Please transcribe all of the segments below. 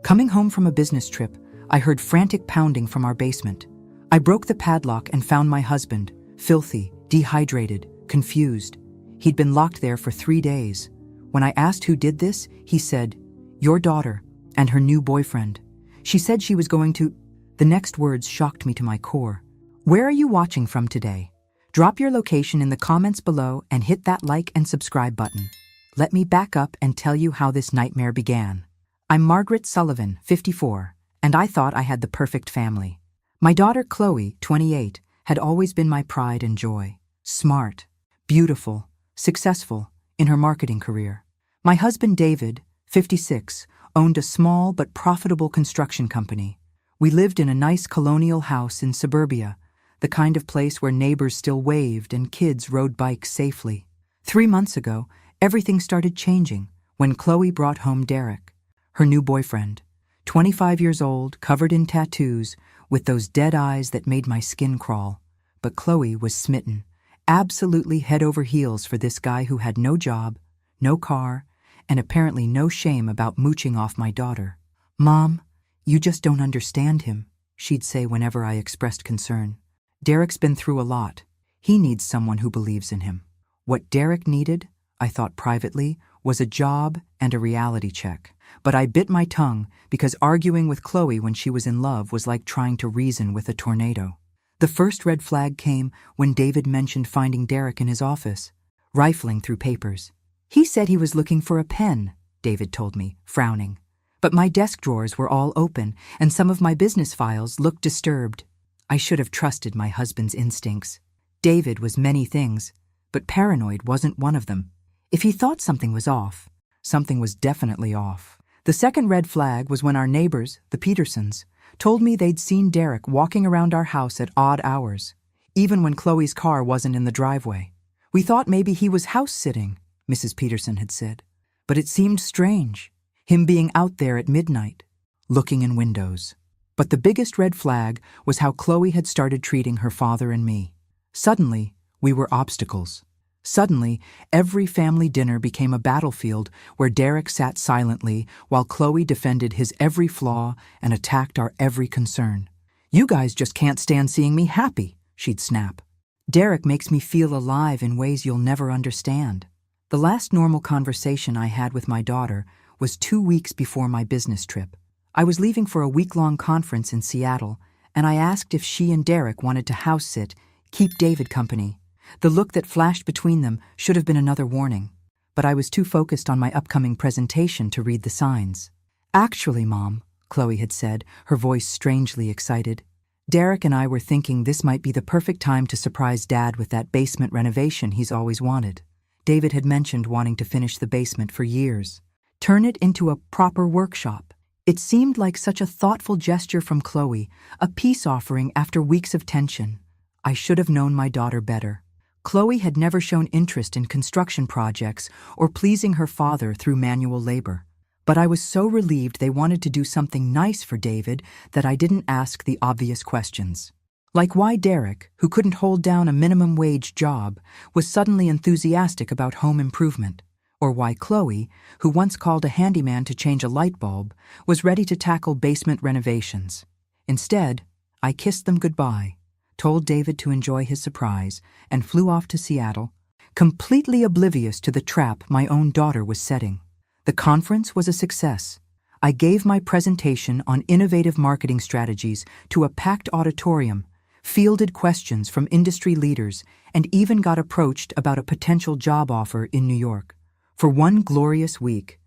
Coming home from a business trip, I heard frantic pounding from our basement. I broke the padlock and found my husband, filthy, dehydrated, confused. He'd been locked there for 3 days. When I asked who did this, he said, "Your daughter and her new boyfriend. She said she was going to..." The next words shocked me to my core. Where are you watching from today? Drop your location in the comments below and hit that like and subscribe button. Let me back up and tell you how this nightmare began. I'm Margaret Sullivan, 54, and I thought I had the perfect family. My daughter Chloe, 28, had always been my pride and joy. Smart, beautiful, successful in her marketing career. My husband David, 56, owned a small but profitable construction company. We lived in a nice colonial house in suburbia, the kind of place where neighbors still waved and kids rode bikes safely. 3 months ago, everything started changing when Chloe brought home Derek, her new boyfriend, 25 years old, covered in tattoos, with those dead eyes that made my skin crawl. But Chloe was smitten, absolutely head over heels for this guy who had no job, no car, and apparently no shame about mooching off my daughter. "Mom, you just don't understand him," she'd say whenever I expressed concern. "Derek's been through a lot. He needs someone who believes in him." What Derek needed, I thought privately, was a job and a reality check. But I bit my tongue because arguing with Chloe when she was in love was like trying to reason with a tornado. The first red flag came when David mentioned finding Derek in his office, rifling through papers. "He said he was looking for a pen," David told me, frowning. "But my desk drawers were all open, and some of my business files looked disturbed." I should have trusted my husband's instincts. David was many things, but paranoid wasn't one of them. If he thought something was off, something was definitely off. The second red flag was when our neighbors, the Petersons, told me they'd seen Derek walking around our house at odd hours, even when Chloe's car wasn't in the driveway. "We thought maybe he was house-sitting," Mrs. Peterson had said. But it seemed strange, him being out there at midnight, looking in windows. But the biggest red flag was how Chloe had started treating her father and me. Suddenly, we were obstacles. Suddenly, every family dinner became a battlefield where Derek sat silently while Chloe defended his every flaw and attacked our every concern. "You guys just can't stand seeing me happy," she'd snap. "Derek makes me feel alive in ways you'll never understand." The last normal conversation I had with my daughter was 2 weeks before my business trip. I was leaving for a week-long conference in Seattle, and I asked if she and Derek wanted to house-sit, keep David company. The look that flashed between them should have been another warning, but I was too focused on my upcoming presentation to read the signs. "Actually, Mom," Chloe had said, her voice strangely excited, "Derek and I were thinking this might be the perfect time to surprise Dad with that basement renovation he's always wanted." David had mentioned wanting to finish the basement for years. Turn it into a proper workshop. It seemed like such a thoughtful gesture from Chloe, a peace offering after weeks of tension. I should have known my daughter better. Chloe had never shown interest in construction projects or pleasing her father through manual labor. But I was so relieved they wanted to do something nice for David that I didn't ask the obvious questions. Like why Derek, who couldn't hold down a minimum wage job, was suddenly enthusiastic about home improvement. Or why Chloe, who once called a handyman to change a light bulb, was ready to tackle basement renovations. Instead, I kissed them goodbye, told David to enjoy his surprise, and flew off to Seattle, completely oblivious to the trap my own daughter was setting. The conference was a success. I gave my presentation on innovative marketing strategies to a packed auditorium, fielded questions from industry leaders, and even got approached about a potential job offer in New York. For one glorious week,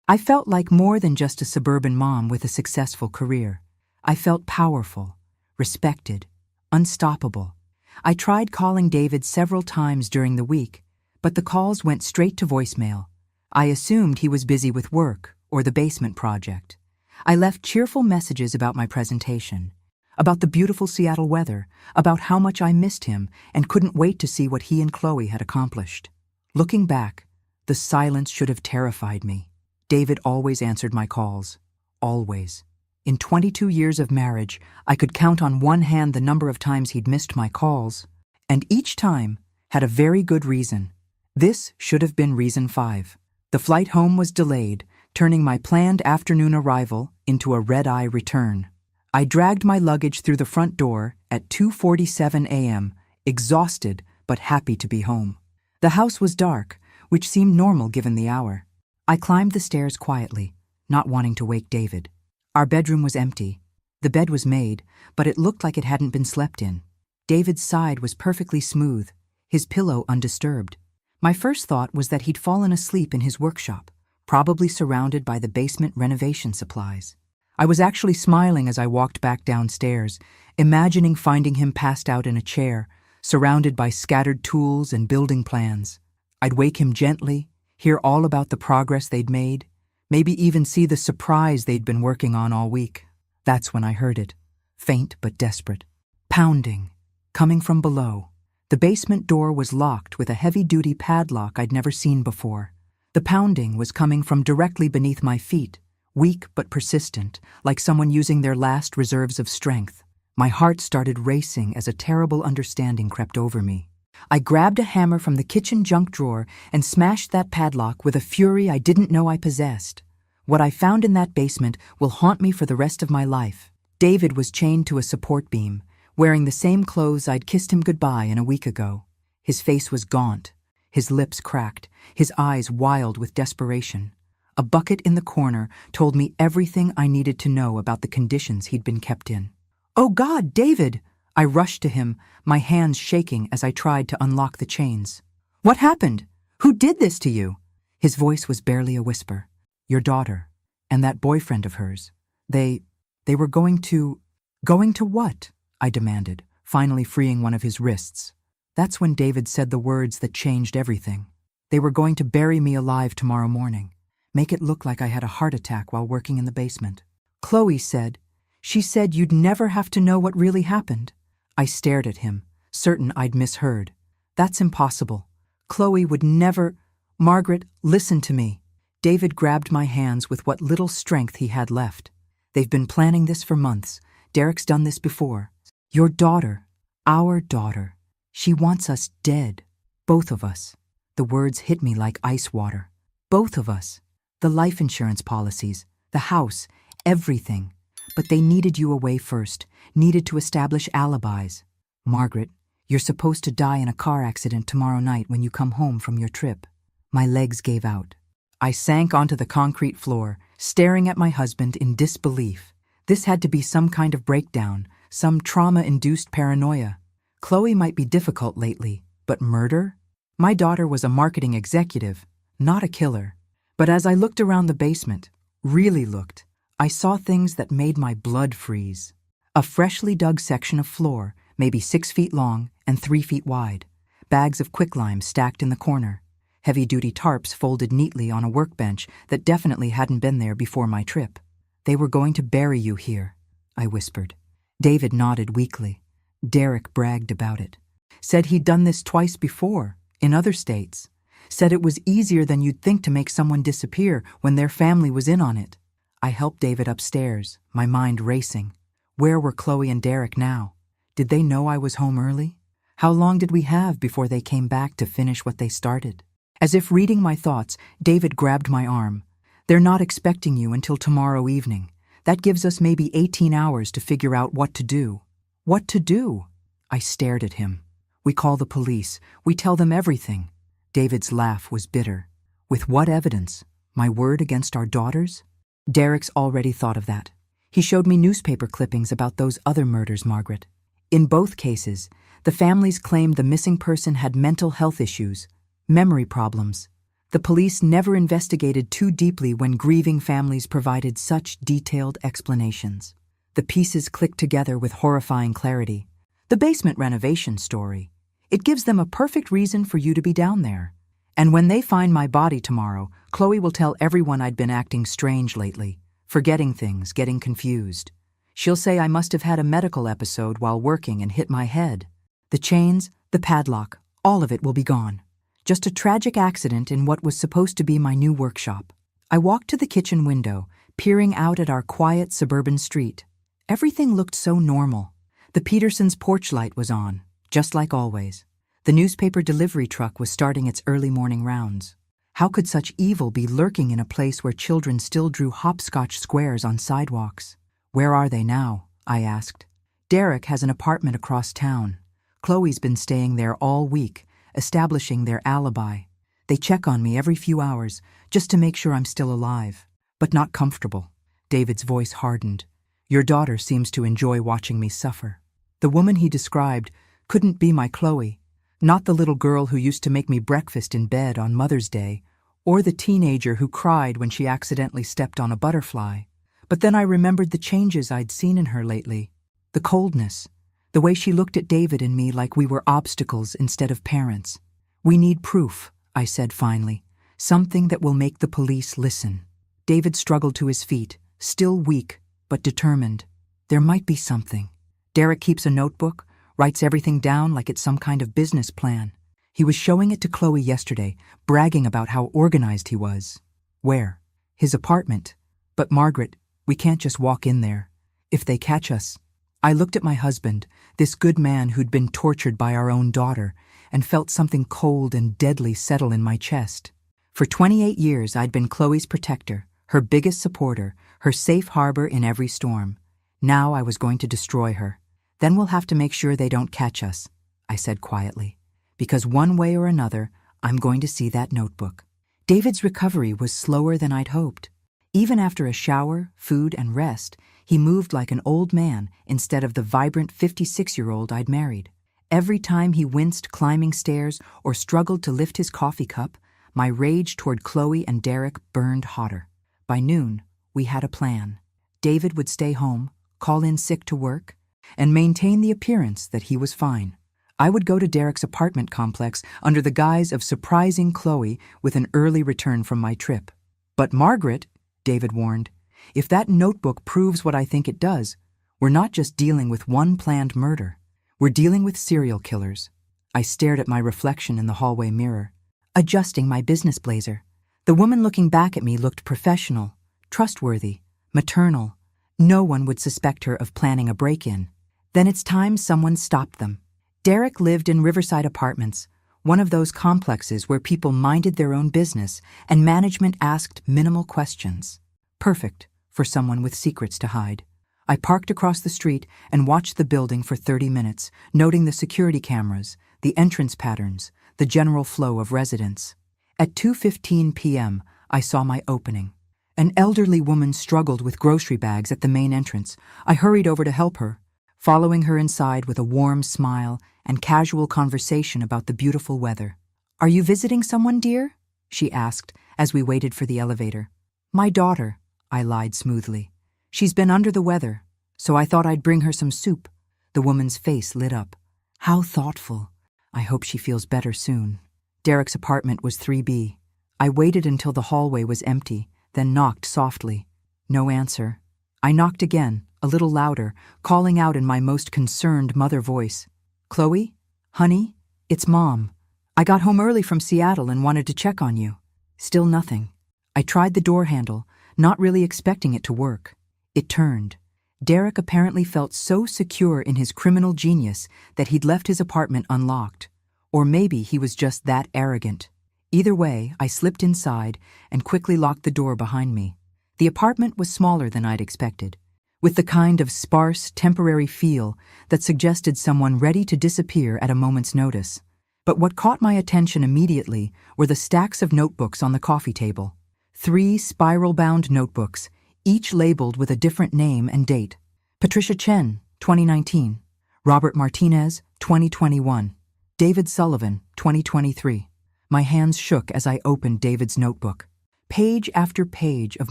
I felt like more than just a suburban mom with a successful career. I felt powerful, respected, unstoppable. I tried calling David several times during the week, but the calls went straight to voicemail. I assumed he was busy with work or the basement project. I left cheerful messages about my presentation, about the beautiful Seattle weather, about how much I missed him and couldn't wait to see what he and Chloe had accomplished. Looking back, the silence should have terrified me. David always answered my calls. Always. In 22 years of marriage, I could count on one hand the number of times he'd missed my calls, and each time had a very good reason. This should have been reason 5. The flight home was delayed, turning my planned afternoon arrival into a red-eye return. I dragged my luggage through the front door at 2:47 a.m., exhausted but happy to be home. The house was dark, which seemed normal given the hour. I climbed the stairs quietly, not wanting to wake David. Our bedroom was empty. The bed was made, but it looked like it hadn't been slept in. David's side was perfectly smooth, his pillow undisturbed. My first thought was that he'd fallen asleep in his workshop, probably surrounded by the basement renovation supplies. I was actually smiling as I walked back downstairs, imagining finding him passed out in a chair, surrounded by scattered tools and building plans. I'd wake him gently, hear all about the progress they'd made, maybe even see the surprise they'd been working on all week. That's when I heard it, faint but desperate. Pounding, coming from below. The basement door was locked with a heavy-duty padlock I'd never seen before. The pounding was coming from directly beneath my feet, weak but persistent, like someone using their last reserves of strength. My heart started racing as a terrible understanding crept over me. I grabbed a hammer from the kitchen junk drawer and smashed that padlock with a fury I didn't know I possessed. What I found in that basement will haunt me for the rest of my life. David was chained to a support beam, wearing the same clothes I'd kissed him goodbye in a week ago. His face was gaunt, his lips cracked, his eyes wild with desperation. A bucket in the corner told me everything I needed to know about the conditions he'd been kept in. "Oh God, David!" I rushed to him, my hands shaking as I tried to unlock the chains. "What happened? Who did this to you?" His voice was barely a whisper. "Your daughter, and that boyfriend of hers. They were going to what?" I demanded, finally freeing one of his wrists. That's when David said the words that changed everything. "They were going to bury me alive tomorrow morning, make it look like I had a heart attack while working in the basement. Chloe said, she said you'd never have to know what really happened." I stared at him, certain I'd misheard. "That's impossible. Chloe would never—" "Margaret, listen to me." David grabbed my hands with what little strength he had left. "They've been planning this for months. Derek's done this before. Your daughter, our daughter, she wants us dead. Both of us." The words hit me like ice water. Both of us. The life insurance policies, the house, everything. But they needed you away first, needed to establish alibis. "Margaret, you're supposed to die in a car accident tomorrow night when you come home from your trip." My legs gave out. I sank onto the concrete floor, staring at my husband in disbelief. This had to be some kind of breakdown, some trauma-induced paranoia. Chloe might be difficult lately, but murder? My daughter was a marketing executive, not a killer. But as I looked around the basement, really looked, I saw things that made my blood freeze. A freshly dug section of floor, maybe 6 feet long and 3 feet wide. Bags of quicklime stacked in the corner. Heavy-duty tarps folded neatly on a workbench that definitely hadn't been there before my trip. "They were going to bury you here," I whispered. David nodded weakly. Derek bragged about it. Said he'd done this twice before, in other states. Said it was easier than you'd think to make someone disappear when their family was in on it. I helped David upstairs, my mind racing. Where were Chloe and Derek now? Did they know I was home early? How long did we have before they came back to finish what they started? As if reading my thoughts, David grabbed my arm. "They're not expecting you until tomorrow evening. That gives us maybe 18 hours to figure out what to do." "What to do?" I stared at him. "We call the police. We tell them everything." David's laugh was bitter. "With what evidence? My word against our daughters?" "Derek's already thought of that. He showed me newspaper clippings about those other murders, Margaret. In both cases, the families claimed the missing person had mental health issues, memory problems. The police never investigated too deeply when grieving families provided such detailed explanations. The pieces clicked together with horrifying clarity. The basement renovation story. It gives them a perfect reason for you to be down there. And when they find my body tomorrow, Chloe will tell everyone I'd been acting strange lately, forgetting things, getting confused. She'll say I must have had a medical episode while working and hit my head. The chains, the padlock, all of it will be gone. Just a tragic accident in what was supposed to be my new workshop. I walked to the kitchen window, peering out at our quiet suburban street. Everything looked so normal. The Petersons' porch light was on, just like always. The newspaper delivery truck was starting its early morning rounds. How could such evil be lurking in a place where children still drew hopscotch squares on sidewalks? Where are they now? I asked. Derek has an apartment across town. Chloe's been staying there all week, establishing their alibi. They check on me every few hours, just to make sure I'm still alive, but not comfortable. David's voice hardened. Your daughter seems to enjoy watching me suffer. The woman he described couldn't be my Chloe, not the little girl who used to make me breakfast in bed on Mother's Day, or the teenager who cried when she accidentally stepped on a butterfly. But then I remembered the changes I'd seen in her lately. The coldness, the way she looked at David and me like we were obstacles instead of parents. We need proof, I said finally, something that will make the police listen. David struggled to his feet, still weak, but determined. There might be something. Derek keeps a notebook, writes everything down like it's some kind of business plan. He was showing it to Chloe yesterday, bragging about how organized he was. Where? His apartment. But Margaret, we can't just walk in there. If they catch us. I looked at my husband, this good man who'd been tortured by our own daughter, and felt something cold and deadly settle in my chest. For 28 years I'd been Chloe's protector, her biggest supporter, her safe harbor in every storm. Now I was going to destroy her. Then we'll have to make sure they don't catch us, I said quietly, because one way or another, I'm going to see that notebook. David's recovery was slower than I'd hoped. Even after a shower, food, and rest, he moved like an old man instead of the vibrant 56-year-old I'd married. Every time he winced climbing stairs or struggled to lift his coffee cup, my rage toward Chloe and Derek burned hotter. By noon, we had a plan. David would stay home, call in sick to work, and maintain the appearance that he was fine. I would go to Derek's apartment complex under the guise of surprising Chloe with an early return from my trip. But Margaret, David warned, if that notebook proves what I think it does, we're not just dealing with one planned murder. We're dealing with serial killers. I stared at my reflection in the hallway mirror, adjusting my business blazer. The woman looking back at me looked professional, trustworthy, maternal. No one would suspect her of planning a break-in. Then it's time someone stopped them. Derek lived in Riverside Apartments, one of those complexes where people minded their own business and management asked minimal questions. Perfect for someone with secrets to hide. I parked across the street and watched the building for 30 minutes, noting the security cameras, the entrance patterns, the general flow of residents. At 2:15 p.m., I saw my opening. An elderly woman struggled with grocery bags at the main entrance. I hurried over to help her, following her inside with a warm smile and casual conversation about the beautiful weather. "Are you visiting someone, dear?" she asked as we waited for the elevator. "My daughter," I lied smoothly. "She's been under the weather, so I thought I'd bring her some soup." The woman's face lit up. How thoughtful. I hope she feels better soon. Derek's apartment was 3B. I waited until the hallway was empty, then knocked softly. No answer. I knocked again, a little louder, calling out in my most concerned mother voice. "Chloe? Honey? It's Mom. I got home early from Seattle and wanted to check on you." Still nothing. I tried the door handle, not really expecting it to work. It turned. Derek apparently felt so secure in his criminal genius that he'd left his apartment unlocked. Or maybe he was just that arrogant. Either way, I slipped inside and quickly locked the door behind me. The apartment was smaller than I'd expected, with the kind of sparse, temporary feel that suggested someone ready to disappear at a moment's notice. But what caught my attention immediately were the stacks of notebooks on the coffee table. 3 spiral-bound notebooks, each labeled with a different name and date. Patricia Chen, 2019. Robert Martinez, 2021. David Sullivan, 2023. My hands shook as I opened David's notebook. Page after page of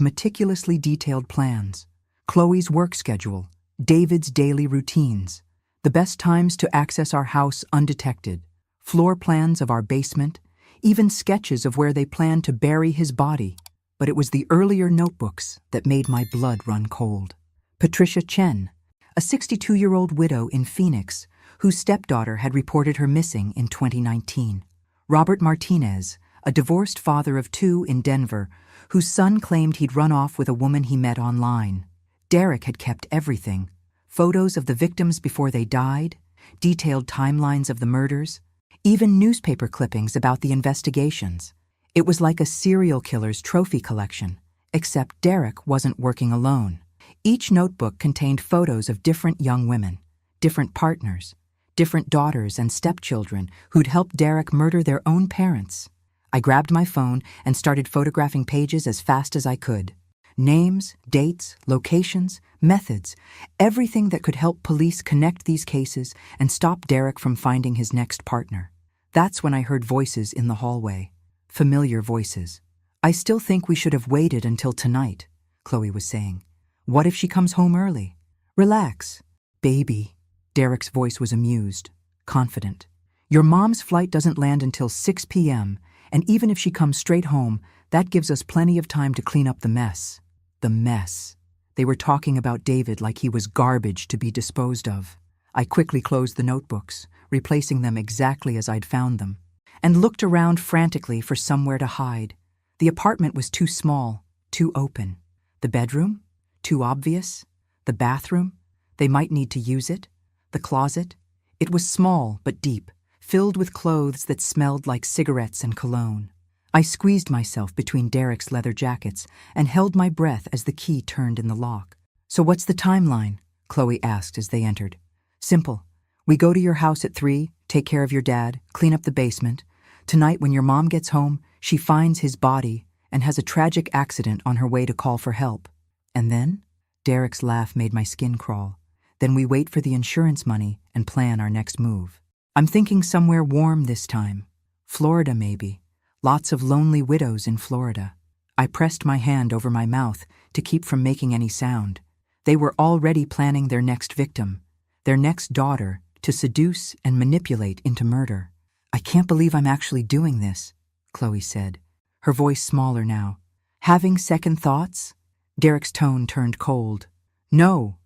meticulously detailed plans. Chloe's work schedule, David's daily routines, the best times to access our house undetected, floor plans of our basement, even sketches of where they planned to bury his body. But it was the earlier notebooks that made my blood run cold. Patricia Chen, a 62-year-old widow in Phoenix, whose stepdaughter had reported her missing in 2019. Robert Martinez, a divorced father of 2 in Denver, whose son claimed he'd run off with a woman he met online. Derek had kept everything. Photos of the victims before they died, detailed timelines of the murders, even newspaper clippings about the investigations. It was like a serial killer's trophy collection, except Derek wasn't working alone. Each notebook contained photos of different young women, different partners, different daughters and stepchildren who'd helped Derek murder their own parents. I grabbed my phone and started photographing pages as fast as I could. Names, dates, locations, methods, everything that could help police connect these cases and stop Derek from finding his next partner. That's when I heard voices in the hallway. Familiar voices. "I still think we should have waited until tonight," Chloe was saying. "What if she comes home early? Relax. Baby." Derek's voice was amused, confident. "Your mom's flight doesn't land until 6 p.m., and even if she comes straight home, that gives us plenty of time to clean up the mess." The mess. They were talking about David like he was garbage to be disposed of. I quickly closed the notebooks, replacing them exactly as I'd found them, and looked around frantically for somewhere to hide. The apartment was too small, too open. The bedroom? Too obvious. The bathroom? They might need to use it. The closet? It was small but deep, filled with clothes that smelled like cigarettes and cologne. I squeezed myself between Derek's leather jackets and held my breath as the key turned in the lock. "So what's the timeline?" Chloe asked as they entered. "Simple. We go to your house at 3, take care of your dad, clean up the basement. Tonight when your mom gets home, she finds his body and has a tragic accident on her way to call for help. And then?" Derek's laugh made my skin crawl. "Then we wait for the insurance money and plan our next move. I'm thinking somewhere warm this time. Florida, maybe. Lots of lonely widows in Florida." I pressed my hand over my mouth to keep from making any sound. They were already planning their next victim, their next daughter, to seduce and manipulate into murder. "I can't believe I'm actually doing this," Chloe said, her voice smaller now. "Having second thoughts?" Derek's tone turned cold. No,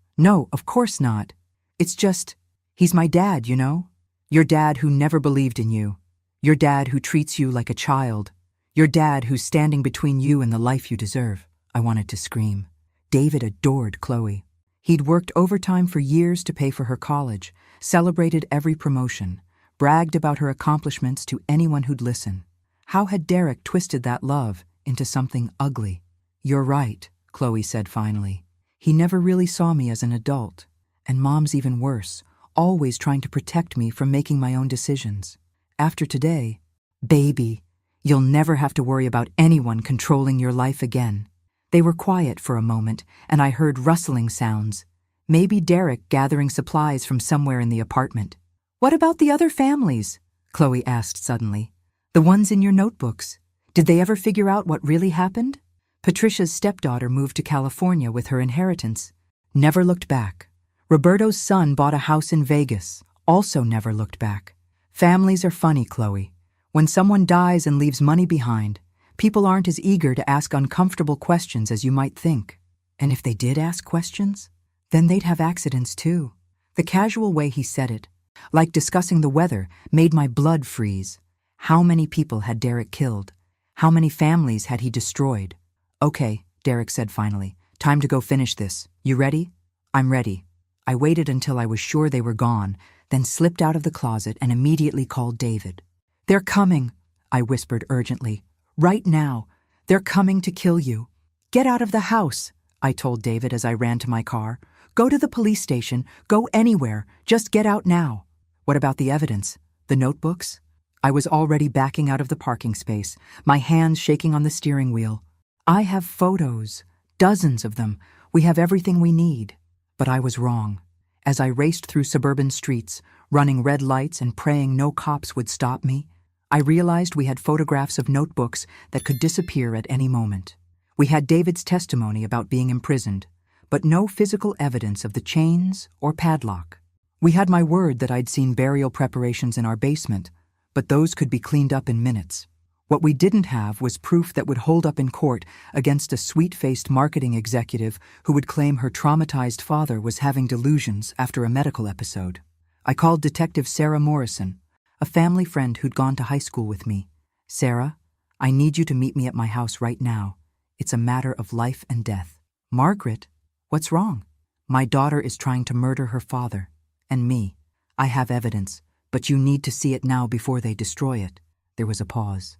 of course not. It's just, he's my dad, you know? Your dad who never believed in you. Your dad who treats you like a child. Your dad who's standing between you and the life you deserve." I wanted to scream. David adored Chloe. He'd worked overtime for years to pay for her college, celebrated every promotion, bragged about her accomplishments to anyone who'd listen. How had Derek twisted that love into something ugly? "You're right," Chloe said finally. "He never really saw me as an adult. And Mom's even worse, always trying to protect me from making my own decisions. After today, baby, you'll never have to worry about anyone controlling your life again." They were quiet for a moment, and I heard rustling sounds. Maybe Derek gathering supplies from somewhere in the apartment. "What about the other families?" Chloe asked suddenly. "The ones in your notebooks. Did they ever figure out what really happened?" Patricia's stepdaughter moved to California with her inheritance. Never looked back. Roberto's son bought a house in Vegas. Also never looked back. Families are funny, Chloe. When someone dies and leaves money behind, people aren't as eager to ask uncomfortable questions as you might think. And if they did ask questions, then they'd have accidents too. The casual way he said it, like discussing the weather, made my blood freeze. How many people had Derek killed? How many families had he destroyed? "Okay," Derek said finally. "Time to go finish this. You ready?" "I'm ready." I waited until I was sure they were gone, then slipped out of the closet and immediately called David. "They're coming," I whispered urgently. "Right now. They're coming to kill you." "Get out of the house," I told David as I ran to my car. "Go to the police station. Go anywhere. Just get out now." "What about the evidence? The notebooks?" I was already backing out of the parking space, my hands shaking on the steering wheel. "I have photos. Dozens of them. We have everything we need." But I was wrong. As I raced through suburban streets, running red lights and praying no cops would stop me, I realized we had photographs of notebooks that could disappear at any moment. We had David's testimony about being imprisoned, but no physical evidence of the chains or padlock. We had my word that I'd seen burial preparations in our basement, but those could be cleaned up in minutes. What we didn't have was proof that would hold up in court against a sweet-faced marketing executive who would claim her traumatized father was having delusions after a medical episode. I called Detective Sarah Morrison, a family friend who'd gone to high school with me. "Sarah, I need you to meet me at my house right now. It's a matter of life and death." "Margaret, what's wrong?" "My daughter is trying to murder her father. And me. I have evidence, but you need to see it now before they destroy it." There was a pause.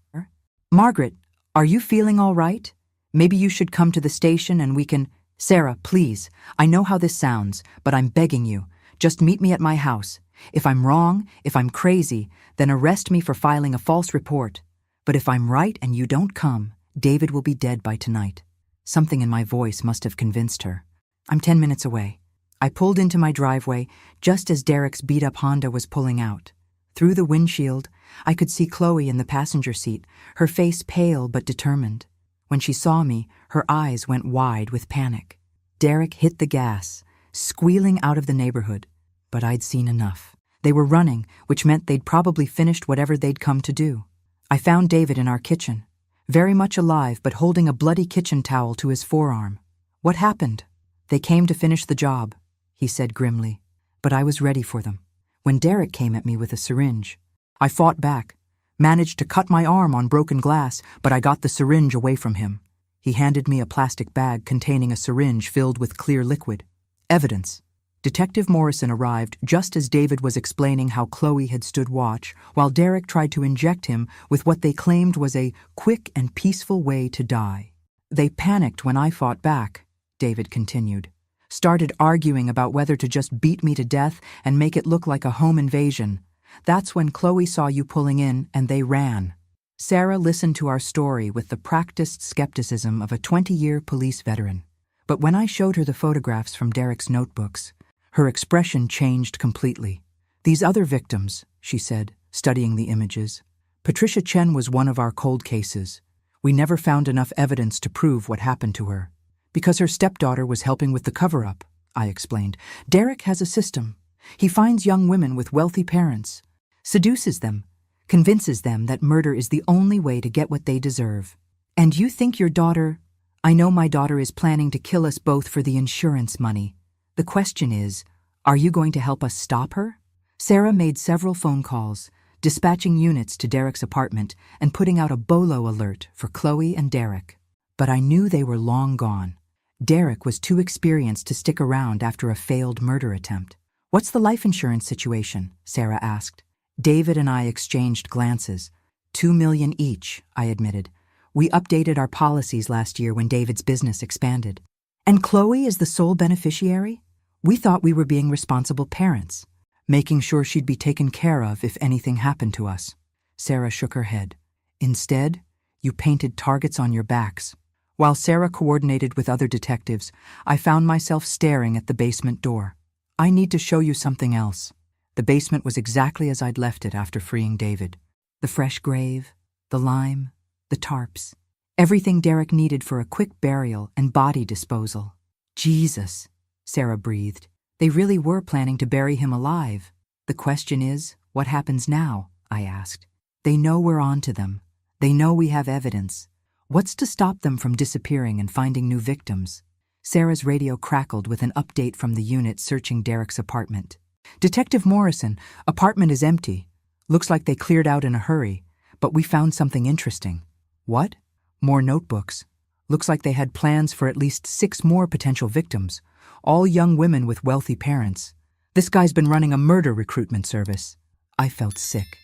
"Margaret, Are you feeling all right? Maybe you should come to the station and we can— Sarah, please, I know how this sounds, but I'm begging you, just meet me at my house. If I'm wrong, if I'm crazy, then arrest me for filing a false report. But if I'm right and you don't come, David will be dead by tonight. Something in my voice must have convinced her. I'm 10 minutes away. I pulled into my driveway just as Derek's beat-up Honda was pulling out. Through the windshield, I could see Chloe in the passenger seat, her face pale but determined. When she saw me, her eyes went wide with panic. Derek hit the gas, squealing out of the neighborhood. But I'd seen enough. They were running, which meant they'd probably finished whatever they'd come to do. I found David in our kitchen, very much alive but holding a bloody kitchen towel to his forearm. What happened? They came to finish the job, he said grimly. But I was ready for them. When Derek came at me with a syringe, I fought back, managed to cut my arm on broken glass, but I got the syringe away from him. He handed me a plastic bag containing a syringe filled with clear liquid. Evidence. Detective Morrison arrived just as David was explaining how Chloe had stood watch, while Derek tried to inject him with what they claimed was a quick and peaceful way to die. They panicked when I fought back, David continued. Started arguing about whether to just beat me to death and make it look like a home invasion. That's when Chloe saw you pulling in and they ran. Sarah listened to our story with the practiced skepticism of a 20-year police veteran. But when I showed her the photographs from Derek's notebooks, her expression changed completely. These other victims, she said, studying the images. Patricia Chen was one of our cold cases. We never found enough evidence to prove what happened to her. Because her stepdaughter was helping with the cover-up, I explained. Derek has a system. He finds young women with wealthy parents, seduces them, convinces them that murder is the only way to get what they deserve. And you think your daughter— I know my daughter is planning to kill us both for the insurance money. The question is, are you going to help us stop her? Sarah made several phone calls, dispatching units to Derek's apartment and putting out a BOLO alert for Chloe and Derek. But I knew they were long gone. Derek was too experienced to stick around after a failed murder attempt. What's the life insurance situation? Sarah asked. David and I exchanged glances. $2 million each, I admitted. We updated our policies last year when David's business expanded. And Chloe is the sole beneficiary? We thought we were being responsible parents, making sure she'd be taken care of if anything happened to us. Sarah shook her head. Instead, you painted targets on your backs. While Sarah coordinated with other detectives, I found myself staring at the basement door. I need to show you something else. The basement was exactly as I'd left it after freeing David. The fresh grave, the lime, the tarps. Everything Derek needed for a quick burial and body disposal. Jesus, Sarah breathed. They really were planning to bury him alive. The question is, what happens now? I asked. They know we're on to them. They know we have evidence. What's to stop them from disappearing and finding new victims? Sarah's radio crackled with an update from the unit searching Derek's apartment. Detective Morrison, apartment is empty. Looks like they cleared out in a hurry, but we found something interesting. What? More notebooks. Looks like they had plans for at least 6 more potential victims, all young women with wealthy parents. This guy's been running a murder recruitment service. I felt sick.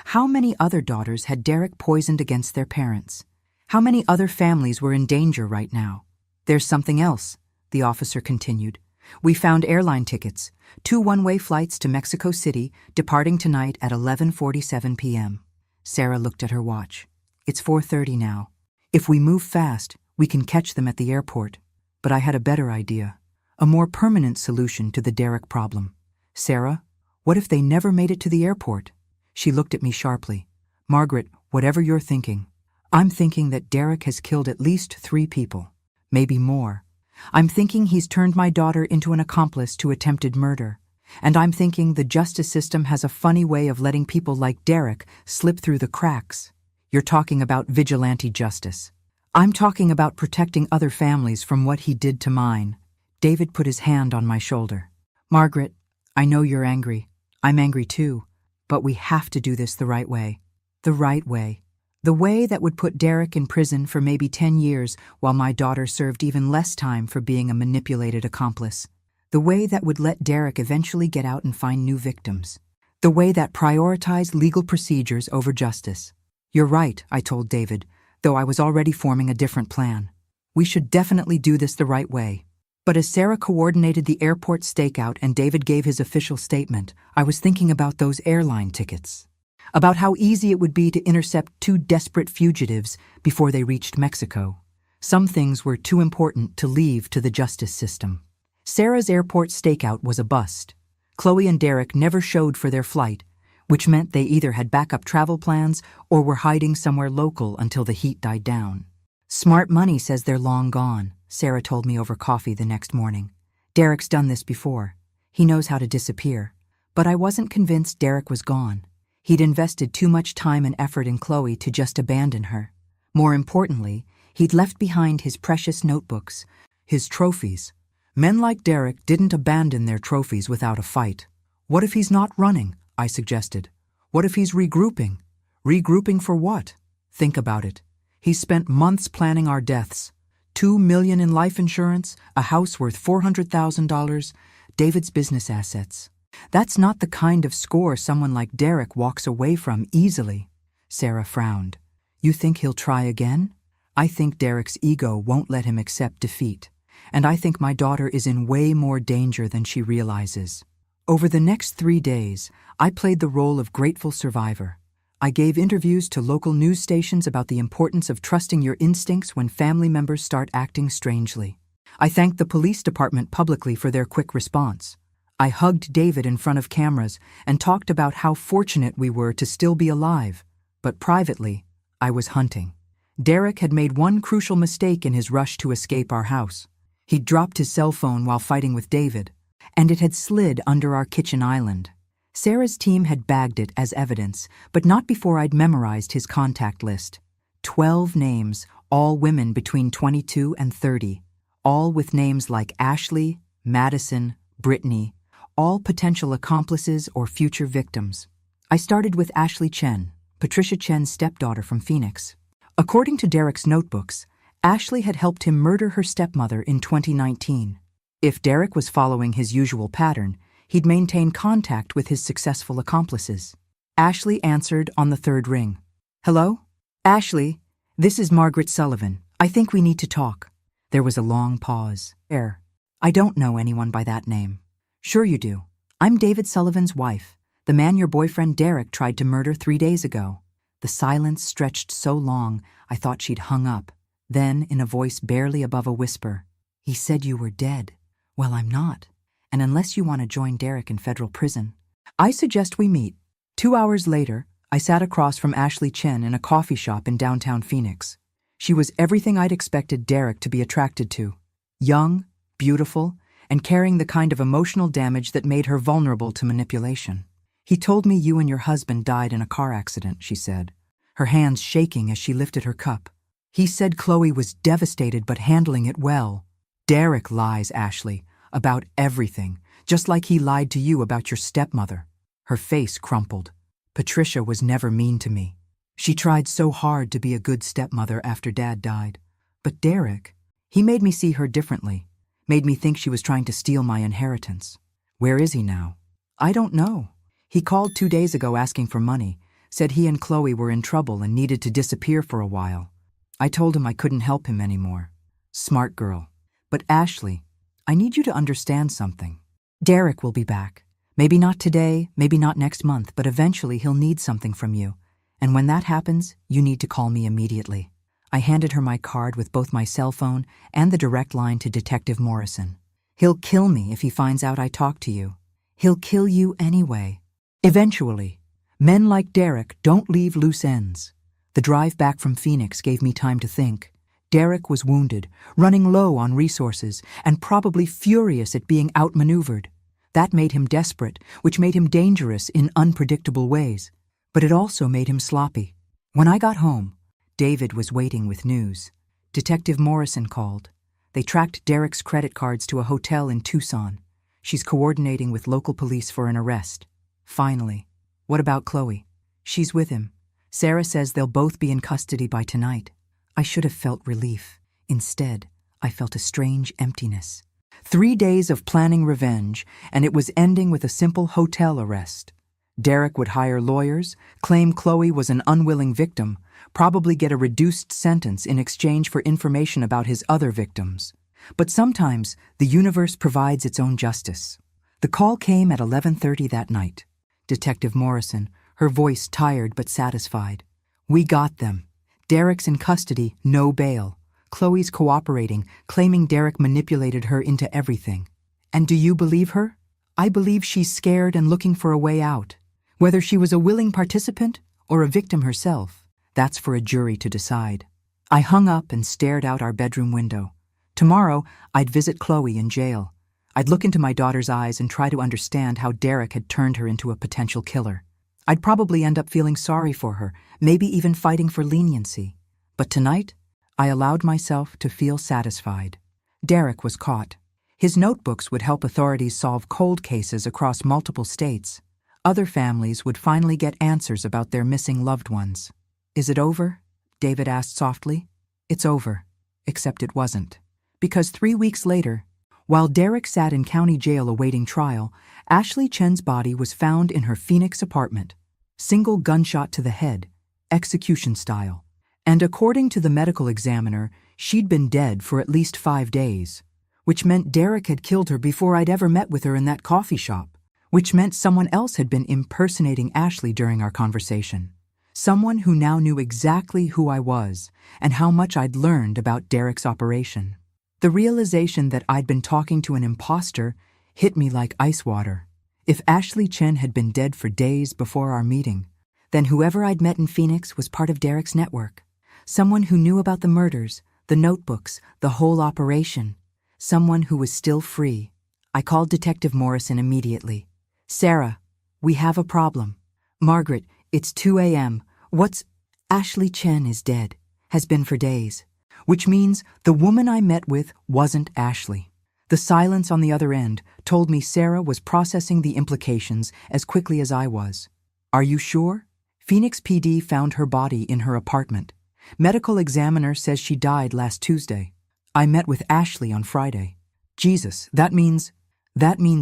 How many other daughters had Derek poisoned against their parents? How many other families were in danger right now? There's something else, the officer continued. We found airline tickets, 2 one-way flights to Mexico City, departing tonight at 11:47 p.m. Sarah looked at her watch. It's 4:30 now. If we move fast, we can catch them at the airport. But I had a better idea, a more permanent solution to the Derek problem. Sarah, what if they never made it to the airport? She looked at me sharply. Margaret, whatever you're thinking. I'm thinking that Derek has killed at least 3 people, maybe more. I'm thinking he's turned my daughter into an accomplice to attempted murder. And I'm thinking the justice system has a funny way of letting people like Derek slip through the cracks. You're talking about vigilante justice. I'm talking about protecting other families from what he did to mine. David put his hand on my shoulder. Margaret, I know you're angry. I'm angry too. But we have to do this the right way. The right way. The way that would put Derek in prison for maybe 10 years while my daughter served even less time for being a manipulated accomplice. The way that would let Derek eventually get out and find new victims. The way that prioritized legal procedures over justice. You're right, I told David. though I was already forming a different plan. We should definitely do this the right way. But as Sarah coordinated the airport stakeout and David gave his official statement, I was thinking about those airline tickets. About how easy it would be to intercept two desperate fugitives before they reached Mexico. Some things were too important to leave to the justice system. Sarah's airport stakeout was a bust. Chloe and Derek never showed for their flight, which meant they either had backup travel plans or were hiding somewhere local until the heat died down. Smart money says they're long gone, Sarah told me over coffee the next morning. Derek's done this before. He knows how to disappear. But I wasn't convinced Derek was gone. He'd invested too much time and effort in Chloe to just abandon her. More importantly, he'd left behind his precious notebooks, his trophies. Men like Derek didn't abandon their trophies without a fight. What if he's not running? I suggested. What if he's regrouping? Regrouping for what? Think about it. He spent months planning our deaths. $2 million in life insurance, a house worth $400,000, David's business assets. That's not the kind of score someone like Derek walks away from easily. Sarah frowned. You think he'll try again? I think Derek's ego won't let him accept defeat. And I think my daughter is in way more danger than she realizes. Over the next 3 days, I played the role of grateful survivor. I gave interviews to local news stations about the importance of trusting your instincts when family members start acting strangely. I thanked the police department publicly for their quick response. I hugged David in front of cameras and talked about how fortunate we were to still be alive. But privately, I was hunting. Derek had made one crucial mistake in his rush to escape our house. He'd dropped his cell phone while fighting with David, and it had slid under our kitchen island. Sarah's team had bagged it as evidence, but not before I'd memorized his contact list. 12 names, all women between 22 and 30, all with names like Ashley, Madison, Brittany, all potential accomplices or future victims. I started with Ashley Chen, Patricia Chen's stepdaughter from Phoenix. According to Derek's notebooks, Ashley had helped him murder her stepmother in 2019. If Derek was following his usual pattern, he'd maintain contact with his successful accomplices. Ashley answered on the third ring. Hello? Ashley, this is Margaret Sullivan. I think we need to talk. There was a long pause. I don't know anyone by that name. Sure you do. I'm David Sullivan's wife, the man your boyfriend Derek tried to murder 3 days ago. The silence stretched so long, I thought she'd hung up. Then, in a voice barely above a whisper, he said you were dead. Well, I'm not. And unless you want to join Derek in federal prison, I suggest we meet. 2 hours later, I sat across from Ashley Chen in a coffee shop in downtown Phoenix. She was everything I'd expected Derek to be attracted to. Young, beautiful, and carrying the kind of emotional damage that made her vulnerable to manipulation. He told me you and your husband died in a car accident, she said, her hands shaking as she lifted her cup. He said Chloe was devastated but handling it well. Derek lies, Ashley, about everything, just like he lied to you about your stepmother. Her face crumpled. Patricia was never mean to me. She tried so hard to be a good stepmother after Dad died. But Derek, he made me see her differently, made me think she was trying to steal my inheritance. Where is he now? I don't know. He called 2 days ago asking for money, said he and Chloe were in trouble and needed to disappear for a while. I told him I couldn't help him anymore. Smart girl. But Ashley, I need you to understand something. Derek will be back. Maybe not today, maybe not next month, but eventually he'll need something from you. And when that happens, you need to call me immediately. I handed her my card with both my cell phone and the direct line to Detective Morrison. He'll kill me if he finds out I talked to you. He'll kill you anyway. Eventually. Men like Derek don't leave loose ends. The drive back from Phoenix gave me time to think. Derek was wounded, running low on resources, and probably furious at being outmaneuvered. That made him desperate, which made him dangerous in unpredictable ways. But it also made him sloppy. When I got home, David was waiting with news. Detective Morrison called. They tracked Derek's credit cards to a hotel in Tucson. She's coordinating with local police for an arrest. Finally. What about Chloe? She's with him. Sarah says they'll both be in custody by tonight. I should have felt relief. Instead, I felt a strange emptiness. 3 days of planning revenge, and it was ending with a simple hotel arrest. Derek would hire lawyers, claim Chloe was an unwilling victim, probably get a reduced sentence in exchange for information about his other victims. But sometimes the universe provides its own justice. The call came at 11:30 that night. Detective Morrison, her voice tired but satisfied. "We got them. Derek's in custody, no bail. Chloe's cooperating, claiming Derek manipulated her into everything. And do you believe her? I believe she's scared and looking for a way out. Whether she was a willing participant or a victim herself, that's for a jury to decide." I hung up and stared out our bedroom window. Tomorrow, I'd visit Chloe in jail. I'd look into my daughter's eyes and try to understand how Derek had turned her into a potential killer. I'd probably end up feeling sorry for her, maybe even fighting for leniency. But tonight, I allowed myself to feel satisfied. Derek was caught. His notebooks would help authorities solve cold cases across multiple states. Other families would finally get answers about their missing loved ones. "Is it over?" David asked softly. "It's over." Except it wasn't. Because 3 weeks later, while Derek sat in county jail awaiting trial, Ashley Chen's body was found in her Phoenix apartment. Single gunshot to the head, execution style. And according to the medical examiner, she'd been dead for at least 5 days. Which meant Derek had killed her before I'd ever met with her in that coffee shop. Which meant someone else had been impersonating Ashley during our conversation. Someone who now knew exactly who I was and how much I'd learned about Derek's operation. The realization that I'd been talking to an imposter hit me like ice water. If Ashley Chen had been dead for days before our meeting, then whoever I'd met in Phoenix was part of Derek's network. Someone who knew about the murders, the notebooks, the whole operation. Someone who was still free. I called Detective Morrison immediately. "Sarah, we have a problem." "Margaret, it's 2 a.m. What's—" "Ashley Chen is dead. Has been for days." Which means the woman I met with wasn't Ashley. The silence on the other end told me Sarah was processing the implications as quickly as I was. "Are you sure?" Phoenix PD found her body in her apartment. Medical examiner says she died last Tuesday. I met with Ashley on Friday. Jesus, that means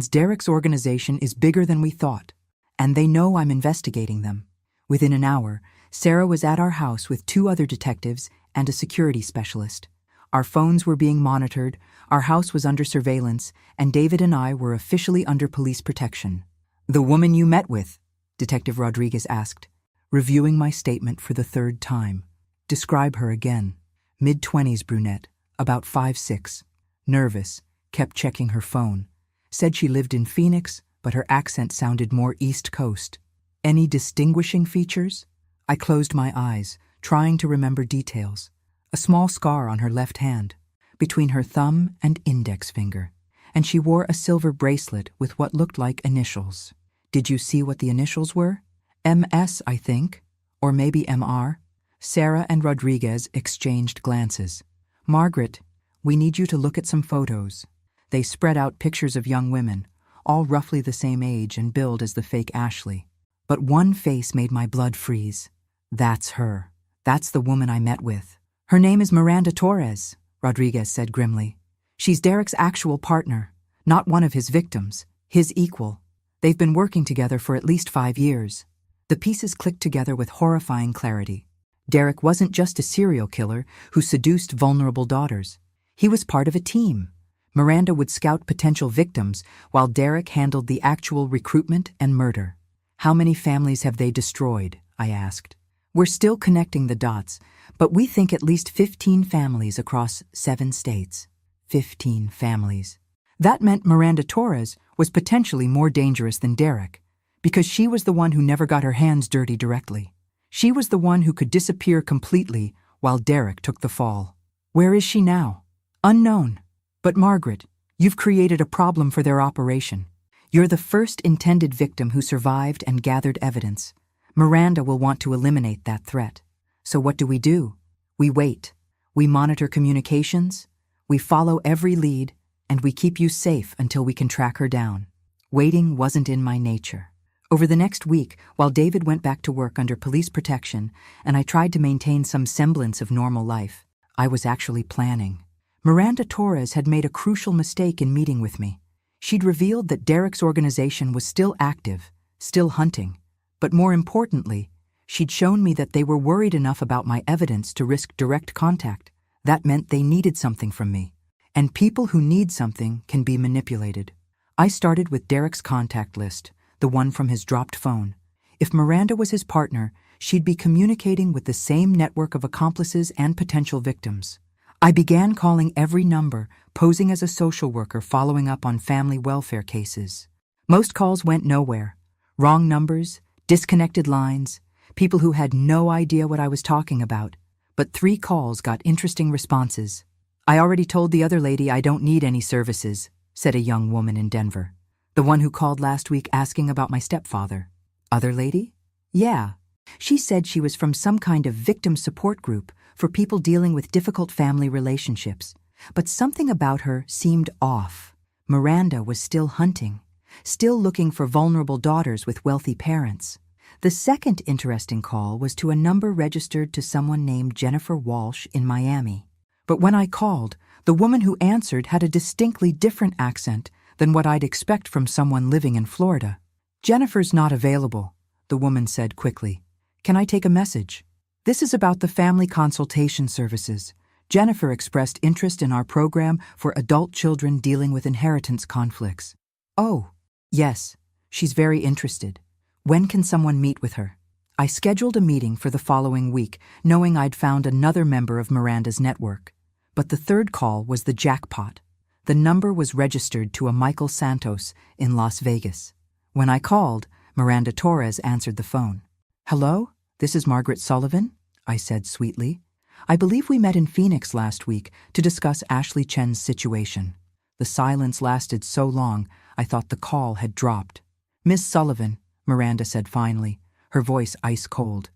Derek's organization is bigger than we thought. And they know I'm investigating them. Within an hour, Sarah was at our house with 2 other detectives and a security specialist. Our phones were being monitored, our house was under surveillance, and David and I were officially under police protection. "The woman you met with?" Detective Rodriguez asked, reviewing my statement for the 3rd time. "Describe her again." Mid-20s brunette, about 5'6", nervous, kept checking her phone. Said she lived in Phoenix, but her accent sounded more East Coast. "Any distinguishing features?" I closed my eyes, trying to remember details. A small scar on her left hand, between her thumb and index finger, and she wore a silver bracelet with what looked like initials. "Did you see what the initials were?" "MS, I think. Or maybe MR." Sarah and Rodriguez exchanged glances. "Margaret, we need you to look at some photos." They spread out pictures of young women, all roughly the same age and build as the fake Ashley. But one face made my blood freeze. "That's her. That's the woman I met with." "Her name is Miranda Torres," Rodriguez said grimly. "She's Derek's actual partner, not one of his victims, his equal. They've been working together for at least 5 years." The pieces clicked together with horrifying clarity. Derek wasn't just a serial killer who seduced vulnerable daughters. He was part of a team. Miranda would scout potential victims while Derek handled the actual recruitment and murder. "How many families have they destroyed?" I asked. "We're still connecting the dots, but we think at least 15 families across 7 states. 15 families. That meant Miranda Torres was potentially more dangerous than Derek, because she was the one who never got her hands dirty directly. She was the one who could disappear completely while Derek took the fall. Where is she now? Unknown. But Margaret, you've created a problem for their operation. You're the first intended victim who survived and gathered evidence. Miranda will want to eliminate that threat. So what do? We wait. We monitor communications. We follow every lead, and we keep you safe until we can track her down. Waiting wasn't in my nature. Over the next week, while David went back to work under police protection and I tried to maintain some semblance of normal life, I was actually planning. Miranda Torres had made a crucial mistake in meeting with me. She'd revealed that Derek's organization was still active, still hunting, But more importantly, she'd shown me that they were worried enough about my evidence to risk direct contact. That meant they needed something from me. And people who need something can be manipulated. I started with Derek's contact list, the one from his dropped phone. If Miranda was his partner, she'd be communicating with the same network of accomplices and potential victims. I began calling every number, posing as a social worker following up on family welfare cases. Most calls went nowhere. Wrong numbers, disconnected lines, people who had no idea what I was talking about. But 3 calls got interesting responses. "I already told the other lady I don't need any services," said a young woman in Denver. "The one who called last week asking about my stepfather." "Other lady?" "Yeah. She said she was from some kind of victim support group for people dealing with difficult family relationships. But something about her seemed off. Miranda was still hunting, still looking for vulnerable daughters with wealthy parents." The second interesting call was to a number registered to someone named Jennifer Walsh in Miami. But when I called, the woman who answered had a distinctly different accent than what I'd expect from someone living in Florida. "Jennifer's not available," the woman said quickly. "Can I take a message?" "This is about the family consultation services. Jennifer expressed interest in our program for adult children dealing with inheritance conflicts." "Oh, yes, she's very interested. When can someone meet with her?" I scheduled a meeting for the following week, knowing I'd found another member of Miranda's network. But the third call was the jackpot. The number was registered to a Michael Santos in Las Vegas. When I called, Miranda Torres answered the phone. "Hello, this is Margaret Sullivan," I said sweetly. "I believe we met in Phoenix last week to discuss Ashley Chen's situation." The silence lasted so long, I thought the call had dropped. "Miss Sullivan," Miranda said finally, her voice ice cold.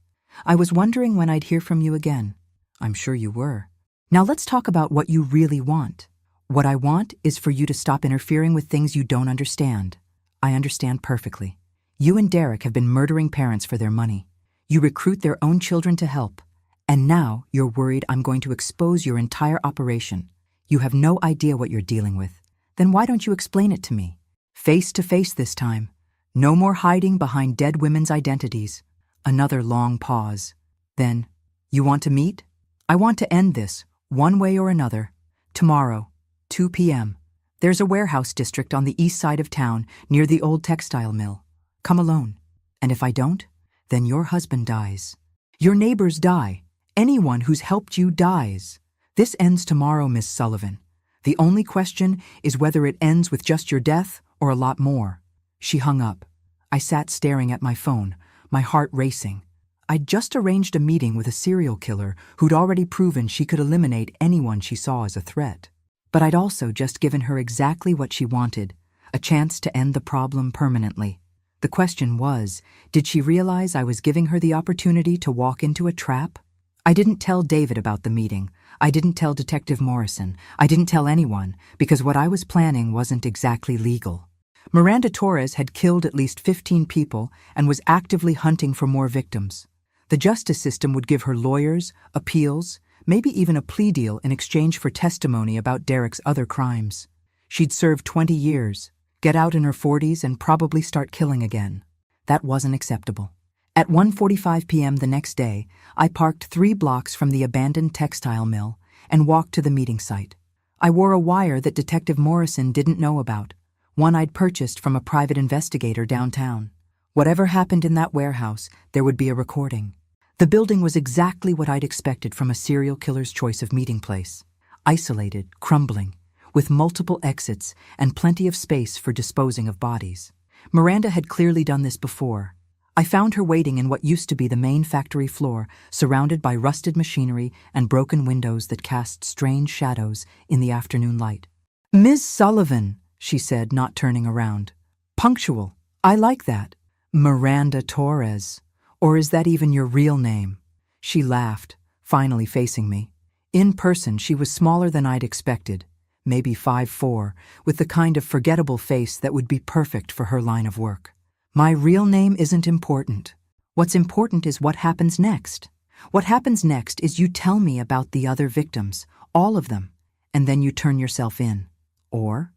"I was wondering when I'd hear from you again." "I'm sure you were. Now let's talk about what you really want." "What I want is for you to stop interfering with things you don't understand." "I understand perfectly. You and Derek have been murdering parents for their money. You recruit their own children to help. And now you're worried I'm going to expose your entire operation. You have no idea what you're dealing with. Then why don't you explain it to me? Face to face this time. No more hiding behind dead women's identities." Another long pause. Then, "You want to meet? I want to end this, one way or another. Tomorrow, 2 p.m. There's a warehouse district on the east side of town near the old textile mill. Come alone. And if I don't, then your husband dies. Your neighbors die. Anyone who's helped you dies. This ends tomorrow, Miss Sullivan. The only question is whether it ends with just your death or a lot more." She hung up. I sat staring at my phone, my heart racing. I'd just arranged a meeting with a serial killer who'd already proven she could eliminate anyone she saw as a threat. But I'd also just given her exactly what she wanted, a chance to end the problem permanently. The question was, did she realize I was giving her the opportunity to walk into a trap? I didn't tell David about the meeting. I didn't tell Detective Morrison. I didn't tell anyone, because what I was planning wasn't exactly legal. Miranda Torres had killed at least 15 people and was actively hunting for more victims. The justice system would give her lawyers, appeals, maybe even a plea deal in exchange for testimony about Derek's other crimes. She'd serve 20 years, get out in her 40s, and probably start killing again. That wasn't acceptable. At 1:45 p.m. the next day, I parked 3 blocks from the abandoned textile mill and walked to the meeting site. I wore a wire that Detective Morrison didn't know about, one I'd purchased from a private investigator downtown. Whatever happened in that warehouse, there would be a recording. The building was exactly what I'd expected from a serial killer's choice of meeting place. Isolated, crumbling, with multiple exits and plenty of space for disposing of bodies. Miranda had clearly done this before. I found her waiting in what used to be the main factory floor, surrounded by rusted machinery and broken windows that cast strange shadows in the afternoon light. "Miss Sullivan," she said, not turning around. "Punctual. I like that. Miranda Torres. Or is that even your real name?" She laughed, finally facing me. In person, she was smaller than I'd expected, maybe 5'4", with the kind of forgettable face that would be perfect for her line of work. "My real name isn't important. What's important is what happens next. What happens next is you tell me about the other victims, all of them, and then you turn yourself in. Or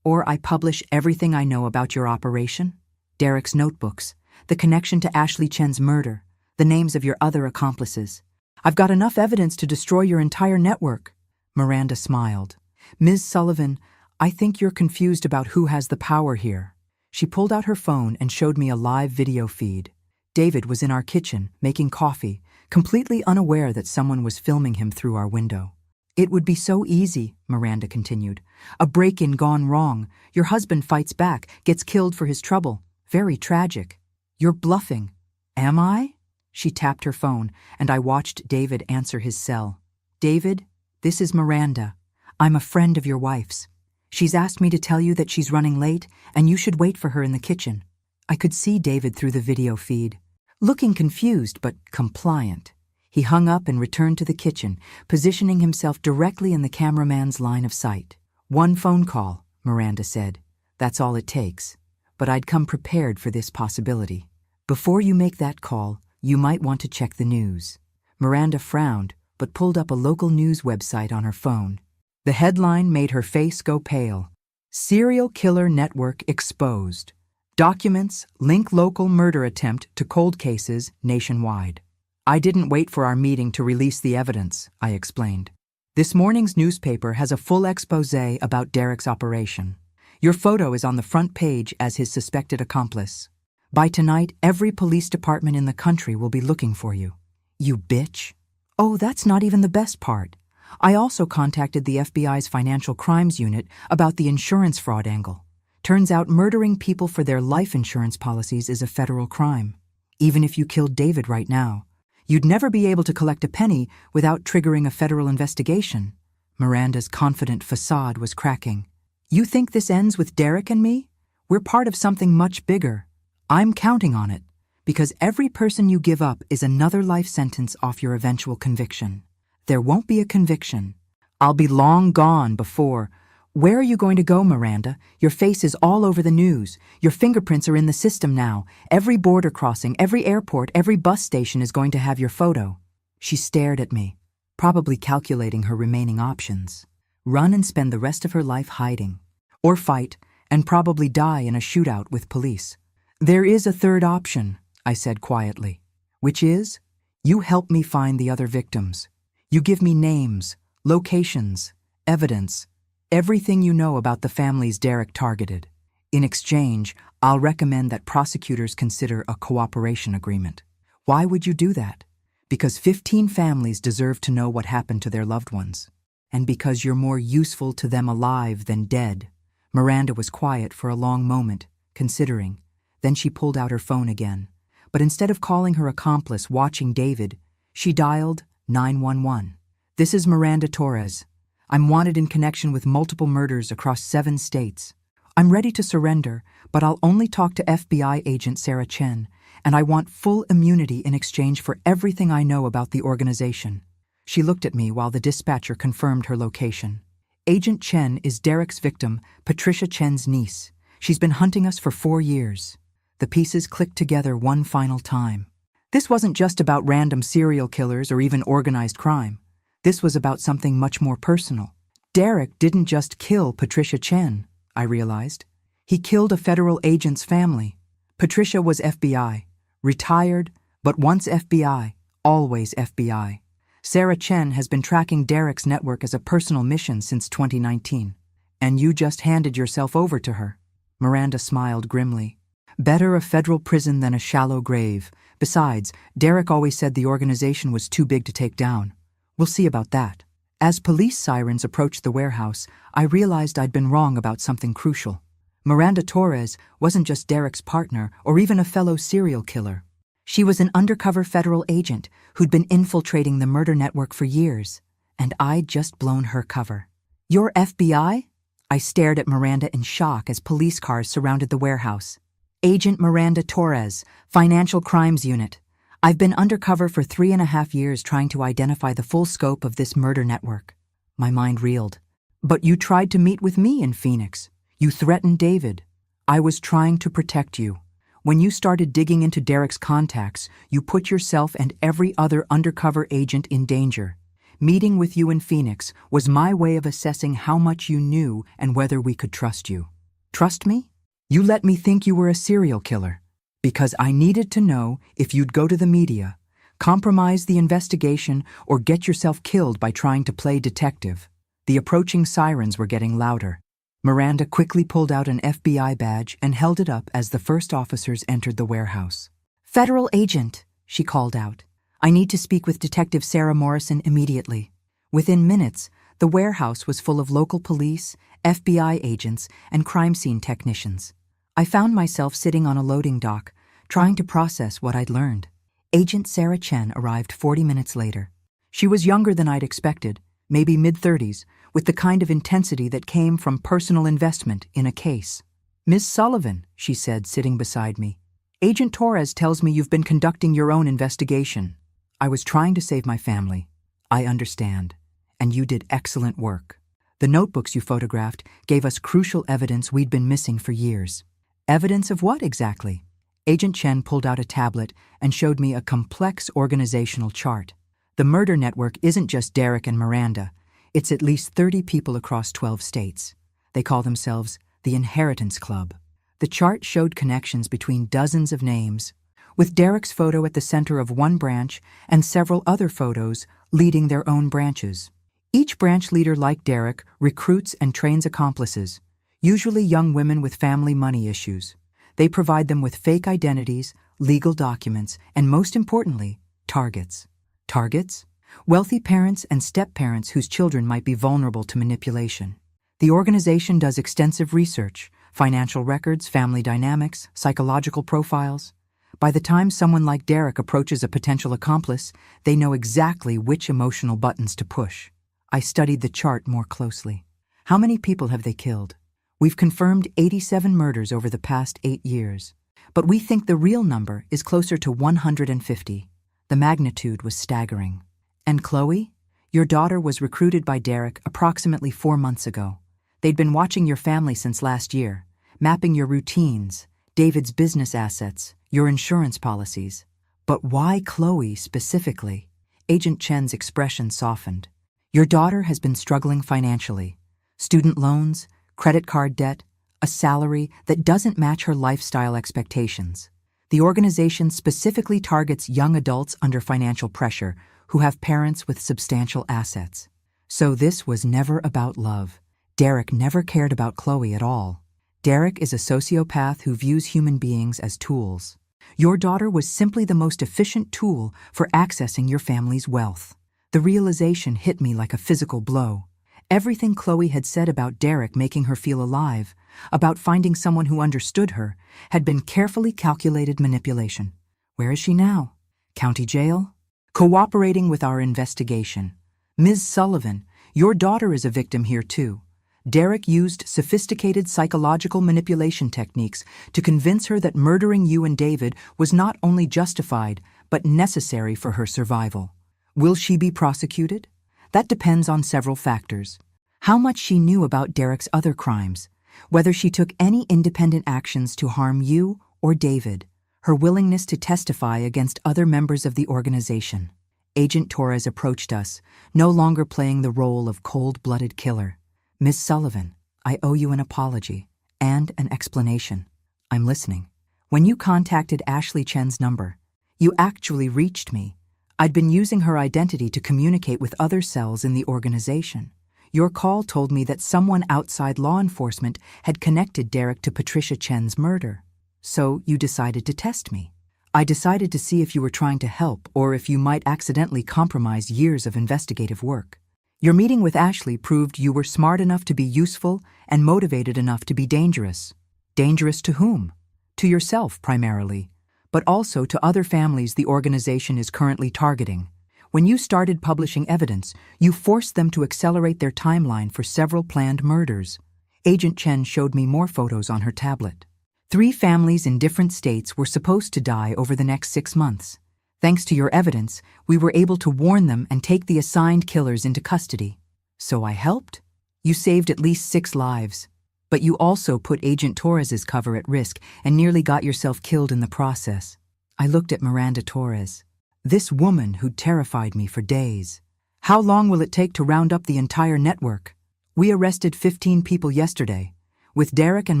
I publish everything I know about your operation. Derek's notebooks, the connection to Ashley Chen's murder, the names of your other accomplices. I've got enough evidence to destroy your entire network. Miranda smiled. Ms. Sullivan, I think you're confused about who has the power here. She pulled out her phone and showed me a live video feed. David was in our kitchen, making coffee, completely unaware that someone was filming him through our window. It would be so easy, Miranda continued. A break-in gone wrong. Your husband fights back, gets killed for his trouble. Very tragic. You're bluffing. Am I? She tapped her phone, and I watched David answer his cell. David, this is Miranda. I'm a friend of your wife's. She's asked me to tell you that she's running late, and you should wait for her in the kitchen. I could see David through the video feed, looking confused but compliant. He hung up and returned to the kitchen, positioning himself directly in the cameraman's line of sight. One phone call, Miranda said. That's all it takes. But I'd come prepared for this possibility. Before you make that call, you might want to check the news. Miranda frowned, but pulled up a local news website on her phone. The headline made her face go pale. Serial Killer Network Exposed. Documents link local murder attempt to cold cases nationwide. I didn't wait for our meeting to release the evidence, I explained. This morning's newspaper has a full exposé about Derek's operation. Your photo is on the front page as his suspected accomplice. By tonight, every police department in the country will be looking for you. You bitch. Oh, that's not even the best part. I also contacted the FBI's Financial Crimes Unit about the insurance fraud angle. Turns out murdering people for their life insurance policies is a federal crime. Even if you killed David right now, you'd never be able to collect a penny without triggering a federal investigation. Miranda's confident facade was cracking. You think this ends with Derek and me? We're part of something much bigger. I'm counting on it, because every person you give up is another life sentence off your eventual conviction. There won't be a conviction. I'll be long gone before. Where are you going to go, Miranda? Your face is all over the news. Your fingerprints are in the system now. Every border crossing, every airport, every bus station is going to have your photo. She stared at me, probably calculating her remaining options. Run and spend the rest of her life hiding. Or fight, and probably die in a shootout with police. There is a third option, I said quietly, which is, you help me find the other victims. You give me names, locations, evidence, everything you know about the families Derek targeted. In exchange, I'll recommend that prosecutors consider a cooperation agreement. Why would you do that? Because 15 families deserve to know what happened to their loved ones. And because you're more useful to them alive than dead. Miranda was quiet for a long moment, considering. Then she pulled out her phone again. But instead of calling her accomplice watching David, she dialed 911. This is Miranda Torres. I'm wanted in connection with multiple murders across 7 states. I'm ready to surrender, but I'll only talk to FBI agent Sarah Chen, and I want full immunity in exchange for everything I know about the organization. She looked at me while the dispatcher confirmed her location. Agent Chen is Derek's victim, Patricia Chen's niece. She's been hunting us for 4 years. The pieces clicked together one final time. This wasn't just about random serial killers or even organized crime. This was about something much more personal. Derek didn't just kill Patricia Chen, I realized. He killed a federal agent's family. Patricia was FBI, retired, but once FBI, always FBI. Sarah Chen has been tracking Derek's network as a personal mission since 2019. And you just handed yourself over to her. Miranda smiled grimly. Better a federal prison than a shallow grave. Besides, Derek always said the organization was too big to take down. We'll see about that. As police sirens approached the warehouse, I realized I'd been wrong about something crucial. Miranda Torres wasn't just Derek's partner or even a fellow serial killer. She was an undercover federal agent who'd been infiltrating the murder network for years, and I'd just blown her cover. You're FBI? I stared at Miranda in shock as police cars surrounded the warehouse. Agent Miranda Torres, Financial Crimes Unit. I've been undercover for 3.5 years trying to identify the full scope of this murder network. My mind reeled. But you tried to meet with me in Phoenix. You threatened David. I was trying to protect you. When you started digging into Derek's contacts, you put yourself and every other undercover agent in danger. Meeting with you in Phoenix was my way of assessing how much you knew and whether we could trust you. Trust me? You let me think you were a serial killer. Because I needed to know if you'd go to the media, compromise the investigation, or get yourself killed by trying to play detective. The approaching sirens were getting louder. Miranda quickly pulled out an FBI badge and held it up as the first officers entered the warehouse. "Federal agent," she called out. "I need to speak with Detective Sarah Morrison immediately." Within minutes, the warehouse was full of local police, FBI agents, and crime scene technicians. I found myself sitting on a loading dock, trying to process what I'd learned. Agent Sarah Chen arrived 40 minutes later. She was younger than I'd expected, maybe mid-30s, with the kind of intensity that came from personal investment in a case. "Ms. Sullivan," she said, sitting beside me, "Agent Torres tells me you've been conducting your own investigation." "I was trying to save my family. I understand. And you did excellent work. The notebooks you photographed gave us crucial evidence we'd been missing for years." "Evidence of what exactly?" Agent Chen pulled out a tablet and showed me a complex organizational chart. The murder network isn't just Derek and Miranda. It's at least 30 people across 12 states. They call themselves the Inheritance Club. The chart showed connections between dozens of names, with Derek's photo at the center of one branch and several other photos leading their own branches. Each branch leader, like Derek, recruits and trains accomplices, usually young women with family money issues. They provide them with fake identities, legal documents, and most importantly, targets. Targets? Wealthy parents and step-parents whose children might be vulnerable to manipulation. The organization does extensive research, financial records, family dynamics, psychological profiles. By the time someone like Derek approaches a potential accomplice, they know exactly which emotional buttons to push. I studied the chart more closely. How many people have they killed? We've confirmed 87 murders over the past 8 years, but we think the real number is closer to 150. The magnitude was staggering. And Chloe? Your daughter was recruited by Derek approximately 4 months ago. They'd been watching your family since last year, mapping your routines, David's business assets, your insurance policies. But why Chloe specifically? Agent Chen's expression softened. Your daughter has been struggling financially. Student loans, credit card debt, a salary that doesn't match her lifestyle expectations. The organization specifically targets young adults under financial pressure who have parents with substantial assets. So this was never about love. Derek never cared about Chloe at all. Derek is a sociopath who views human beings as tools. Your daughter was simply the most efficient tool for accessing your family's wealth. The realization hit me like a physical blow. Everything Chloe had said about Derek making her feel alive, about finding someone who understood her, had been carefully calculated manipulation. Where is she now? County jail? Cooperating with our investigation. Ms. Sullivan, your daughter is a victim here too. Derek used sophisticated psychological manipulation techniques to convince her that murdering you and David was not only justified, but necessary for her survival. Will she be prosecuted? That depends on several factors. How much she knew about Derek's other crimes, whether she took any independent actions to harm you or David, her willingness to testify against other members of the organization. Agent Torres approached us, no longer playing the role of cold-blooded killer. "Ms. Sullivan, I owe you an apology and an explanation. I'm listening. When you contacted Ashley Chen's number, you actually reached me. I'd been using her identity to communicate with other cells in the organization. Your call told me that someone outside law enforcement had connected Derek to Patricia Chen's murder. So you decided to test me. I decided to see if you were trying to help or if you might accidentally compromise years of investigative work. Your meeting with Ashley proved you were smart enough to be useful and motivated enough to be dangerous. Dangerous to whom? To yourself, primarily, but also to other families the organization is currently targeting. When you started publishing evidence, you forced them to accelerate their timeline for several planned murders. Agent Chen showed me more photos on her tablet. 3 families in different states were supposed to die over the next 6 months. Thanks to your evidence, we were able to warn them and take the assigned killers into custody. So I helped? You saved at least 6 lives. But you also put Agent Torres's cover at risk and nearly got yourself killed in the process. I looked at Miranda Torres. This woman who terrified me for days. How long will it take to round up the entire network? We arrested 15 people yesterday. With Derek and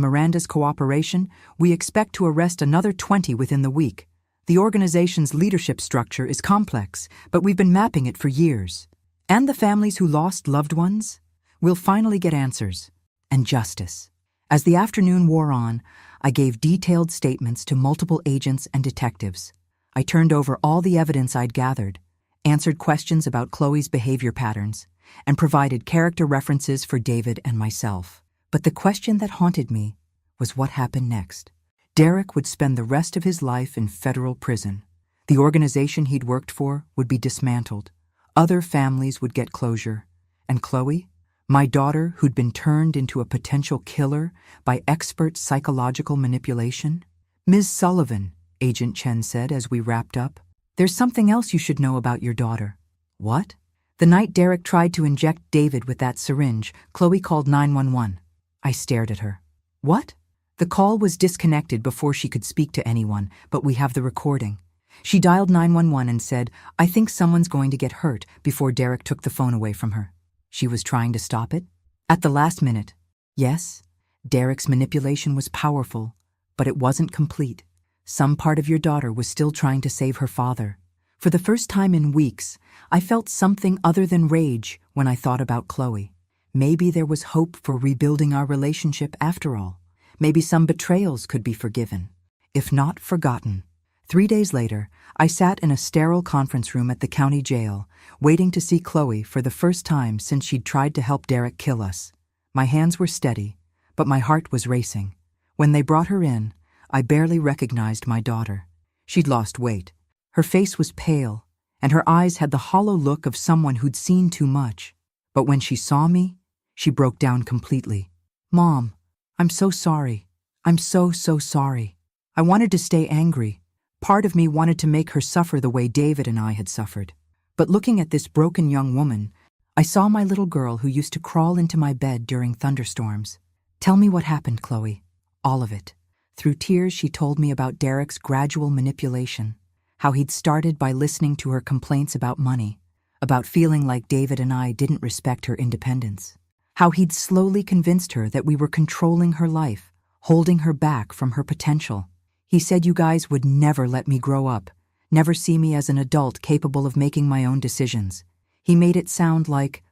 Miranda's cooperation, we expect to arrest another 20 within the week. The organization's leadership structure is complex, but we've been mapping it for years. And the families who lost loved ones? We'll finally get answers. And justice. As the afternoon wore on, I gave detailed statements to multiple agents and detectives. I turned over all the evidence I'd gathered, answered questions about Chloe's behavior patterns, and provided character references for David and myself. But the question that haunted me was what happened next. Derek would spend the rest of his life in federal prison. The organization he'd worked for would be dismantled. Other families would get closure. And Chloe, my daughter who'd been turned into a potential killer by expert psychological manipulation? Ms. Sullivan, Agent Chen said as we wrapped up, there's something else you should know about your daughter. What? The night Derek tried to inject David with that syringe, Chloe called 911. I stared at her. What? The call was disconnected before she could speak to anyone, but we have the recording. She dialed 911 and said, "I think someone's going to get hurt," before Derek took the phone away from her. She was trying to stop it? At the last minute. Yes, Derek's manipulation was powerful, but it wasn't complete. Some part of your daughter was still trying to save her father. For the first time in weeks, I felt something other than rage when I thought about Chloe. Maybe there was hope for rebuilding our relationship after all. Maybe some betrayals could be forgiven, if not forgotten. 3 days later, I sat in a sterile conference room at the county jail, waiting to see Chloe for the first time since she'd tried to help Derek kill us. My hands were steady, but my heart was racing. When they brought her in, I barely recognized my daughter. She'd lost weight. Her face was pale, and her eyes had the hollow look of someone who'd seen too much. But when she saw me, she broke down completely. "Mom, I'm so sorry. I'm so sorry." I wanted to stay angry. Part of me wanted to make her suffer the way David and I had suffered. But looking at this broken young woman, I saw my little girl who used to crawl into my bed during thunderstorms. "Tell me what happened, Chloe." All of it. Through tears, she told me about Derek's gradual manipulation, how he'd started by listening to her complaints about money, about feeling like David and I didn't respect her independence, how he'd slowly convinced her that we were controlling her life, holding her back from her potential. He said you guys would never let me grow up, never see me as an adult capable of making my own decisions. He made it sound like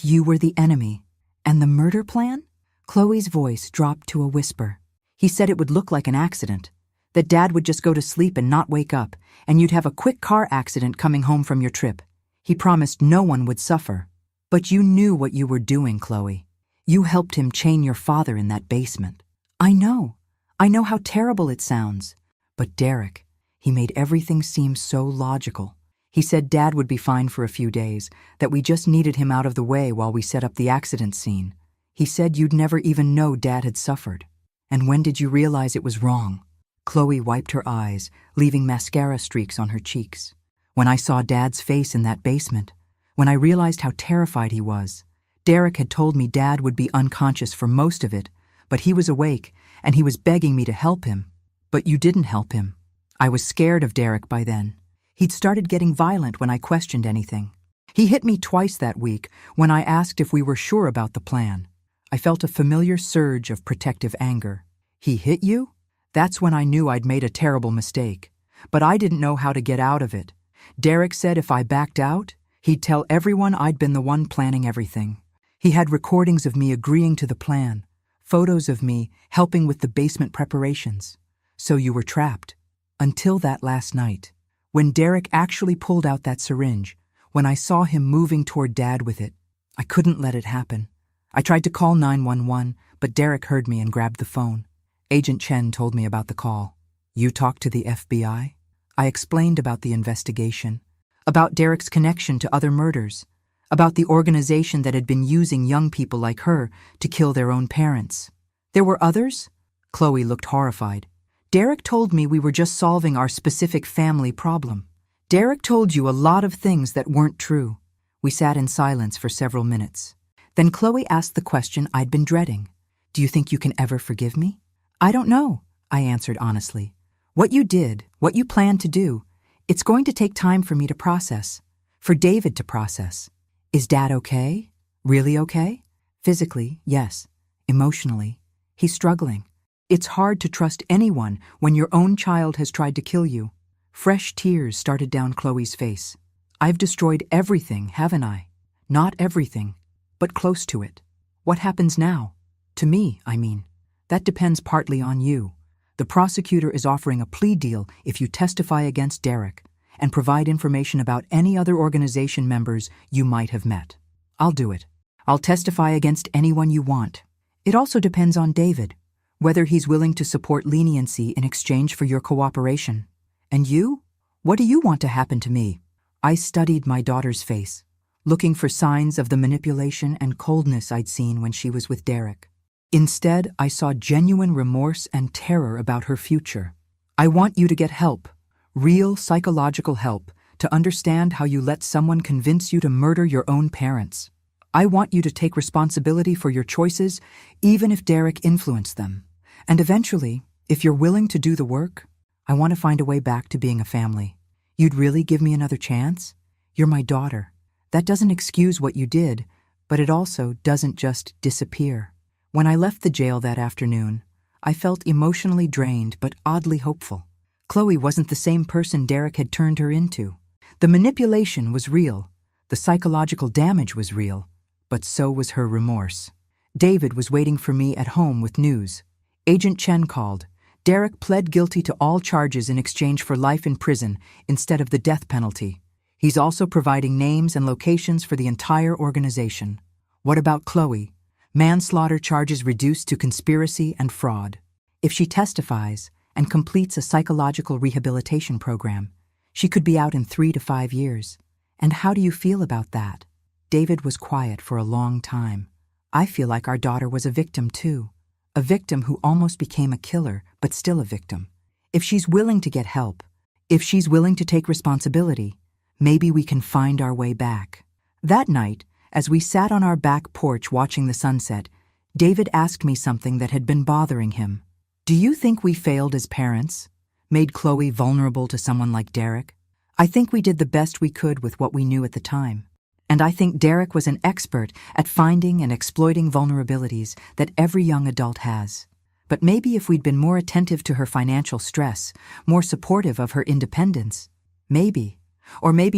you were the enemy. And the murder plan? Chloe's voice dropped to a whisper. He said it would look like an accident, that Dad would just go to sleep and not wake up, and you'd have a quick car accident coming home from your trip. He promised no one would suffer. But you knew what you were doing, Chloe. You helped him chain your father in that basement. I know how terrible it sounds. But Derek, he made everything seem so logical. He said Dad would be fine for a few days, that we just needed him out of the way while we set up the accident scene. He said you'd never even know Dad had suffered. And when did you realize it was wrong? Chloe wiped her eyes, leaving mascara streaks on her cheeks. When I saw Dad's face in that basement, when I realized how terrified he was. Derek had told me Dad would be unconscious for most of it, but he was awake, and he was begging me to help him. But you didn't help him. I was scared of Derek by then. He'd started getting violent when I questioned anything. He hit me twice that week when I asked if we were sure about the plan. I felt a familiar surge of protective anger. He hit you? That's when I knew I'd made a terrible mistake. But I didn't know how to get out of it. Derek said if I backed out, he'd tell everyone I'd been the one planning everything. He had recordings of me agreeing to the plan, photos of me helping with the basement preparations. So you were trapped. Until that last night, when Derek actually pulled out that syringe, when I saw him moving toward Dad with it. I couldn't let it happen. I tried to call 911, but Derek heard me and grabbed the phone. Agent Chen told me about the call. You talked to the FBI? I explained about the investigation, about Derek's connection to other murders, about the organization that had been using young people like her to kill their own parents. There were others? Chloe looked horrified. Derek told me we were just solving our specific family problem. Derek told you a lot of things that weren't true. We sat in silence for several minutes. Then Chloe asked the question I'd been dreading. Do you think you can ever forgive me? I don't know, I answered honestly. What you did, what you planned to do, it's going to take time for me to process, for David to process. Is Dad okay? Really okay? Physically, yes. Emotionally, He's struggling. It's hard to trust anyone when your own child has tried to kill you. Fresh tears started down Chloe's face. I've destroyed everything, haven't I? Not everything, but close to it. What happens now? To me, I mean. That depends partly on you. The prosecutor is offering a plea deal if you testify against Derek and provide information about any other organization members you might have met. I'll do it. I'll testify against anyone you want. It also depends on David, whether he's willing to support leniency in exchange for your cooperation. And you? What do you want to happen to me? I studied my daughter's face, looking for signs of the manipulation and coldness I'd seen when she was with Derek. Instead, I saw genuine remorse and terror about her future. I want you to get help, real psychological help, to understand how you let someone convince you to murder your own parents. I want you to take responsibility for your choices, even if Derek influenced them. And eventually, if you're willing to do the work, I want to find a way back to being a family. You'd really give me another chance? You're my daughter. That doesn't excuse what you did, but it also doesn't just disappear. When I left the jail that afternoon, I felt emotionally drained but oddly hopeful. Chloe wasn't the same person Derek had turned her into. The manipulation was real, the psychological damage was real, but so was her remorse. David was waiting for me at home with news. Agent Chen called. Derek pled guilty to all charges in exchange for life in prison instead of the death penalty. He's also providing names and locations for the entire organization. What about Chloe? Manslaughter charges reduced to conspiracy and fraud. If she testifies and completes a psychological rehabilitation program, she could be out in 3 to 5 years. And how do you feel about that? David was quiet for a long time. I feel like our daughter was a victim too. A victim who almost became a killer, but still a victim. If she's willing to get help, if she's willing to take responsibility, maybe we can find our way back. That night, as we sat on our back porch watching the sunset, David asked me something that had been bothering him. Do you think we failed as parents? Made Chloe vulnerable to someone like Derek? I think we did the best we could with what we knew at the time. And I think Derek was an expert at finding and exploiting vulnerabilities that every young adult has. But maybe if we'd been more attentive to her financial stress, more supportive of her independence, maybe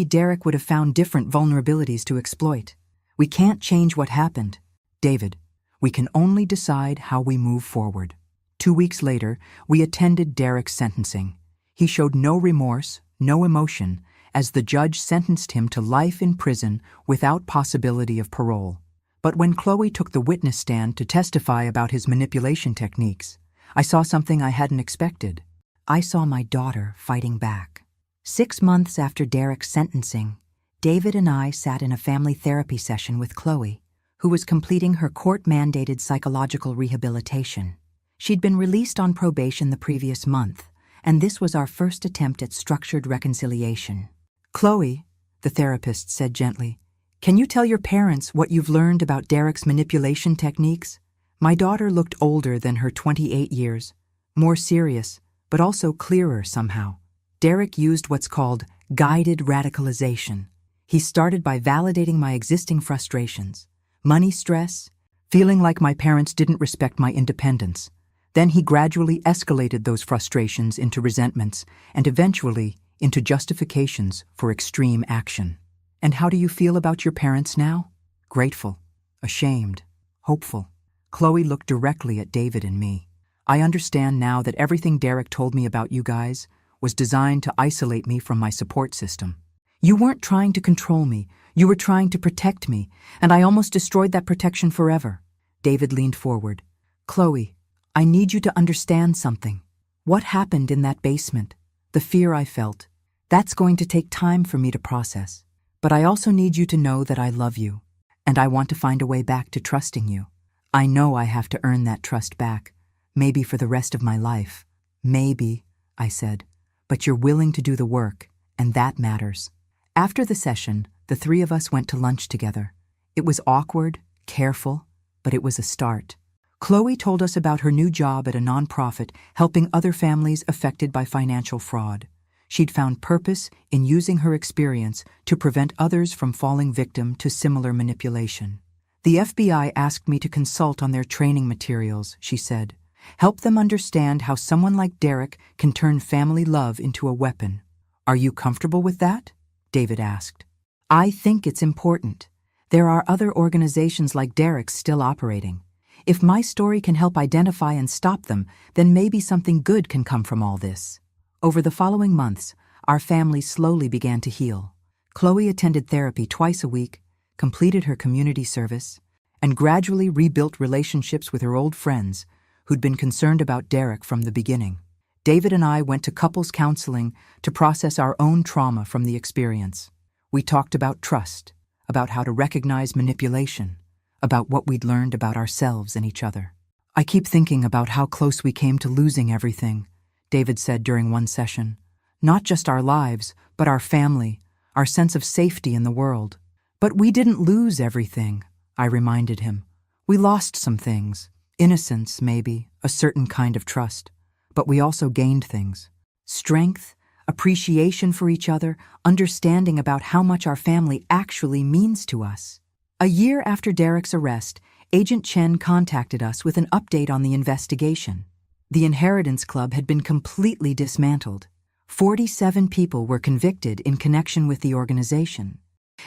Derek would have found different vulnerabilities to exploit. We can't change what happened, David. We can only decide how we move forward. 2 weeks later, we attended Derek's sentencing. He showed no remorse, no emotion, as the judge sentenced him to life in prison without possibility of parole. But when Chloe took the witness stand to testify about his manipulation techniques, I saw something I hadn't expected. I saw my daughter fighting back. 6 months after Derek's sentencing, David and I sat in a family therapy session with Chloe, who was completing her court-mandated psychological rehabilitation. She'd been released on probation the previous month, and this was our first attempt at structured reconciliation. Chloe, the therapist said gently, can you tell your parents what you've learned about Derek's manipulation techniques? My daughter looked older than her 28 years, more serious, but also clearer somehow. Derek used what's called guided radicalization. He started by validating my existing frustrations, money stress, feeling like my parents didn't respect my independence. Then he gradually escalated those frustrations into resentments and eventually into justifications for extreme action. And how do you feel about your parents now? Grateful, ashamed, hopeful. Chloe looked directly at David and me. I understand now that everything Derek told me about you guys was designed to isolate me from my support system. You weren't trying to control me, you were trying to protect me, and I almost destroyed that protection forever. David leaned forward. Chloe, I need you to understand something. What happened in that basement? The fear I felt. That's going to take time for me to process. But I also need you to know that I love you, and I want to find a way back to trusting you. I know I have to earn that trust back, maybe for the rest of my life. Maybe, I said, but you're willing to do the work, and that matters. After the session, the 3 of us went to lunch together. It was awkward, careful, but it was a start. Chloe told us about her new job at a nonprofit helping other families affected by financial fraud. She'd found purpose in using her experience to prevent others from falling victim to similar manipulation. The FBI asked me to consult on their training materials, she said. Help them understand how someone like Derek can turn family love into a weapon. Are you comfortable with that? David asked. I think it's important. There are other organizations like Derek's still operating. If my story can help identify and stop them, then maybe something good can come from all this. Over the following months, our family slowly began to heal. Chloe attended therapy twice a week, completed her community service, and gradually rebuilt relationships with her old friends who'd been concerned about Derek from the beginning. David and I went to couples counseling to process our own trauma from the experience. We talked about trust, about how to recognize manipulation, about what we'd learned about ourselves and each other. I keep thinking about how close we came to losing everything, David said during one session. Not just our lives, but our family, our sense of safety in the world. But we didn't lose everything, I reminded him. We lost some things. Innocence, maybe, a certain kind of trust. But we also gained things. Strength, appreciation for each other, understanding about how much our family actually means to us. A year after Derek's arrest, Agent Chen contacted us with an update on the investigation. The Inheritance Club had been completely dismantled. 47 people were convicted in connection with the organization,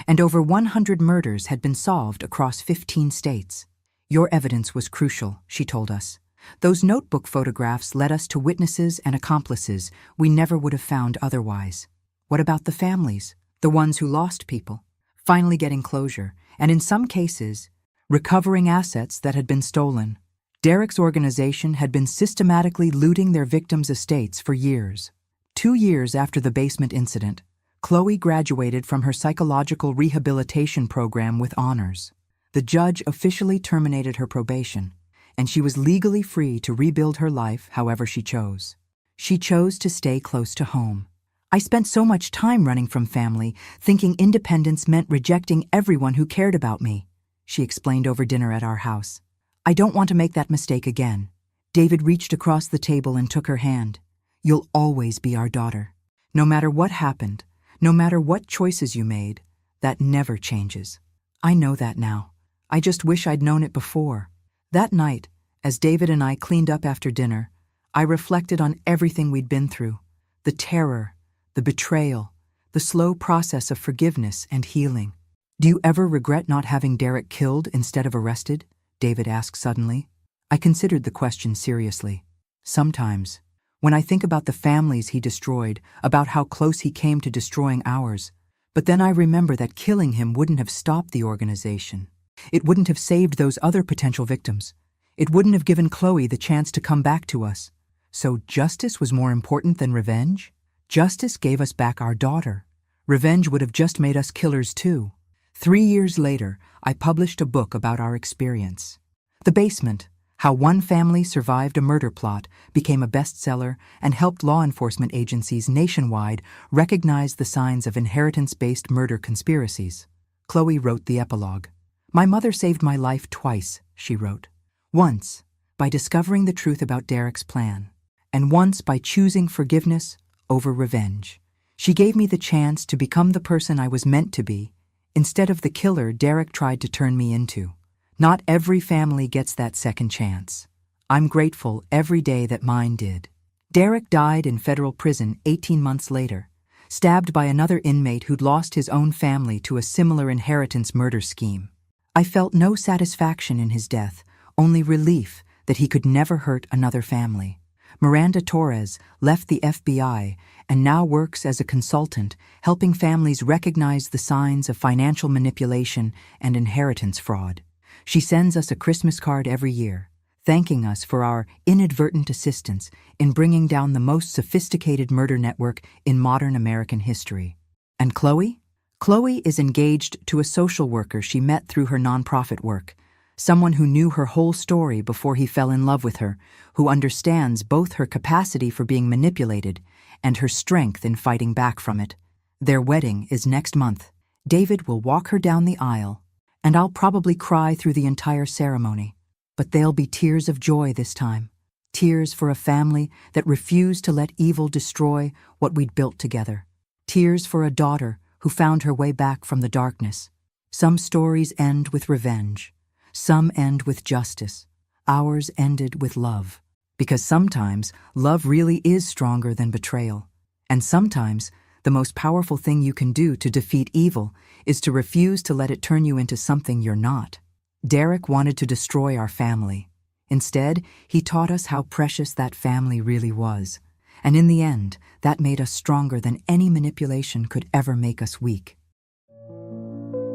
and over 100 murders had been solved across 15 states. Your evidence was crucial, she told us. Those notebook photographs led us to witnesses and accomplices we never would have found otherwise. What about the families, the ones who lost people? Finally getting closure, and in some cases, recovering assets that had been stolen. Derek's organization had been systematically looting their victims' estates for years. 2 years after the basement incident, Chloe graduated from her psychological rehabilitation program with honors. The judge officially terminated her probation, and she was legally free to rebuild her life however she chose. She chose to stay close to home. I spent so much time running from family, thinking independence meant rejecting everyone who cared about me, she explained over dinner at our house. I don't want to make that mistake again. David reached across the table and took her hand. You'll always be our daughter. No matter what happened, no matter what choices you made, that never changes. I know that now. I just wish I'd known it before. That night, as David and I cleaned up after dinner, I reflected on everything we'd been through. The terror, the betrayal, the slow process of forgiveness and healing. Do you ever regret not having Derek killed instead of arrested? David asked suddenly. I considered the question seriously. Sometimes, when I think about the families he destroyed, about how close he came to destroying ours, but then I remember that killing him wouldn't have stopped the organization. It wouldn't have saved those other potential victims. It wouldn't have given Chloe the chance to come back to us. So justice was more important than revenge? Justice gave us back our daughter. Revenge would have just made us killers too. 3 years later, I published a book about our experience. The Basement, How One Family Survived a Murder Plot, became a bestseller and helped law enforcement agencies nationwide recognize the signs of inheritance-based murder conspiracies. Chloe wrote the epilogue. My mother saved my life twice, she wrote. Once, by discovering the truth about Derek's plan, and once by choosing forgiveness over revenge. She gave me the chance to become the person I was meant to be, instead of the killer Derek tried to turn me into. Not every family gets that second chance. I'm grateful every day that mine did. Derek died in federal prison 18 months later, stabbed by another inmate who'd lost his own family to a similar inheritance murder scheme. I felt no satisfaction in his death, only relief that he could never hurt another family. Miranda Torres left the FBI and now works as a consultant, helping families recognize the signs of financial manipulation and inheritance fraud. She sends us a Christmas card every year, thanking us for our inadvertent assistance in bringing down the most sophisticated murder network in modern American history. And Chloe? Chloe is engaged to a social worker she met through her nonprofit work, someone who knew her whole story before he fell in love with her, who understands both her capacity for being manipulated and her strength in fighting back from it. Their wedding is next month. David will walk her down the aisle, and I'll probably cry through the entire ceremony. But they'll be tears of joy this time. Tears for a family that refused to let evil destroy what we'd built together. Tears for a daughter who found her way back from the darkness. Some stories end with revenge. Some end with justice. Ours ended with love. Because sometimes love really is stronger than betrayal. And sometimes the most powerful thing you can do to defeat evil is to refuse to let it turn you into something you're not. Derek wanted to destroy our family. Instead, he taught us how precious that family really was. And in the end, that made us stronger than any manipulation could ever make us weak.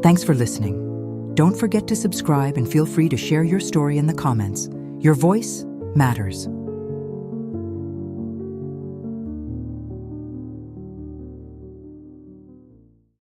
Thanks for listening. Don't forget to subscribe and feel free to share your story in the comments. Your voice matters.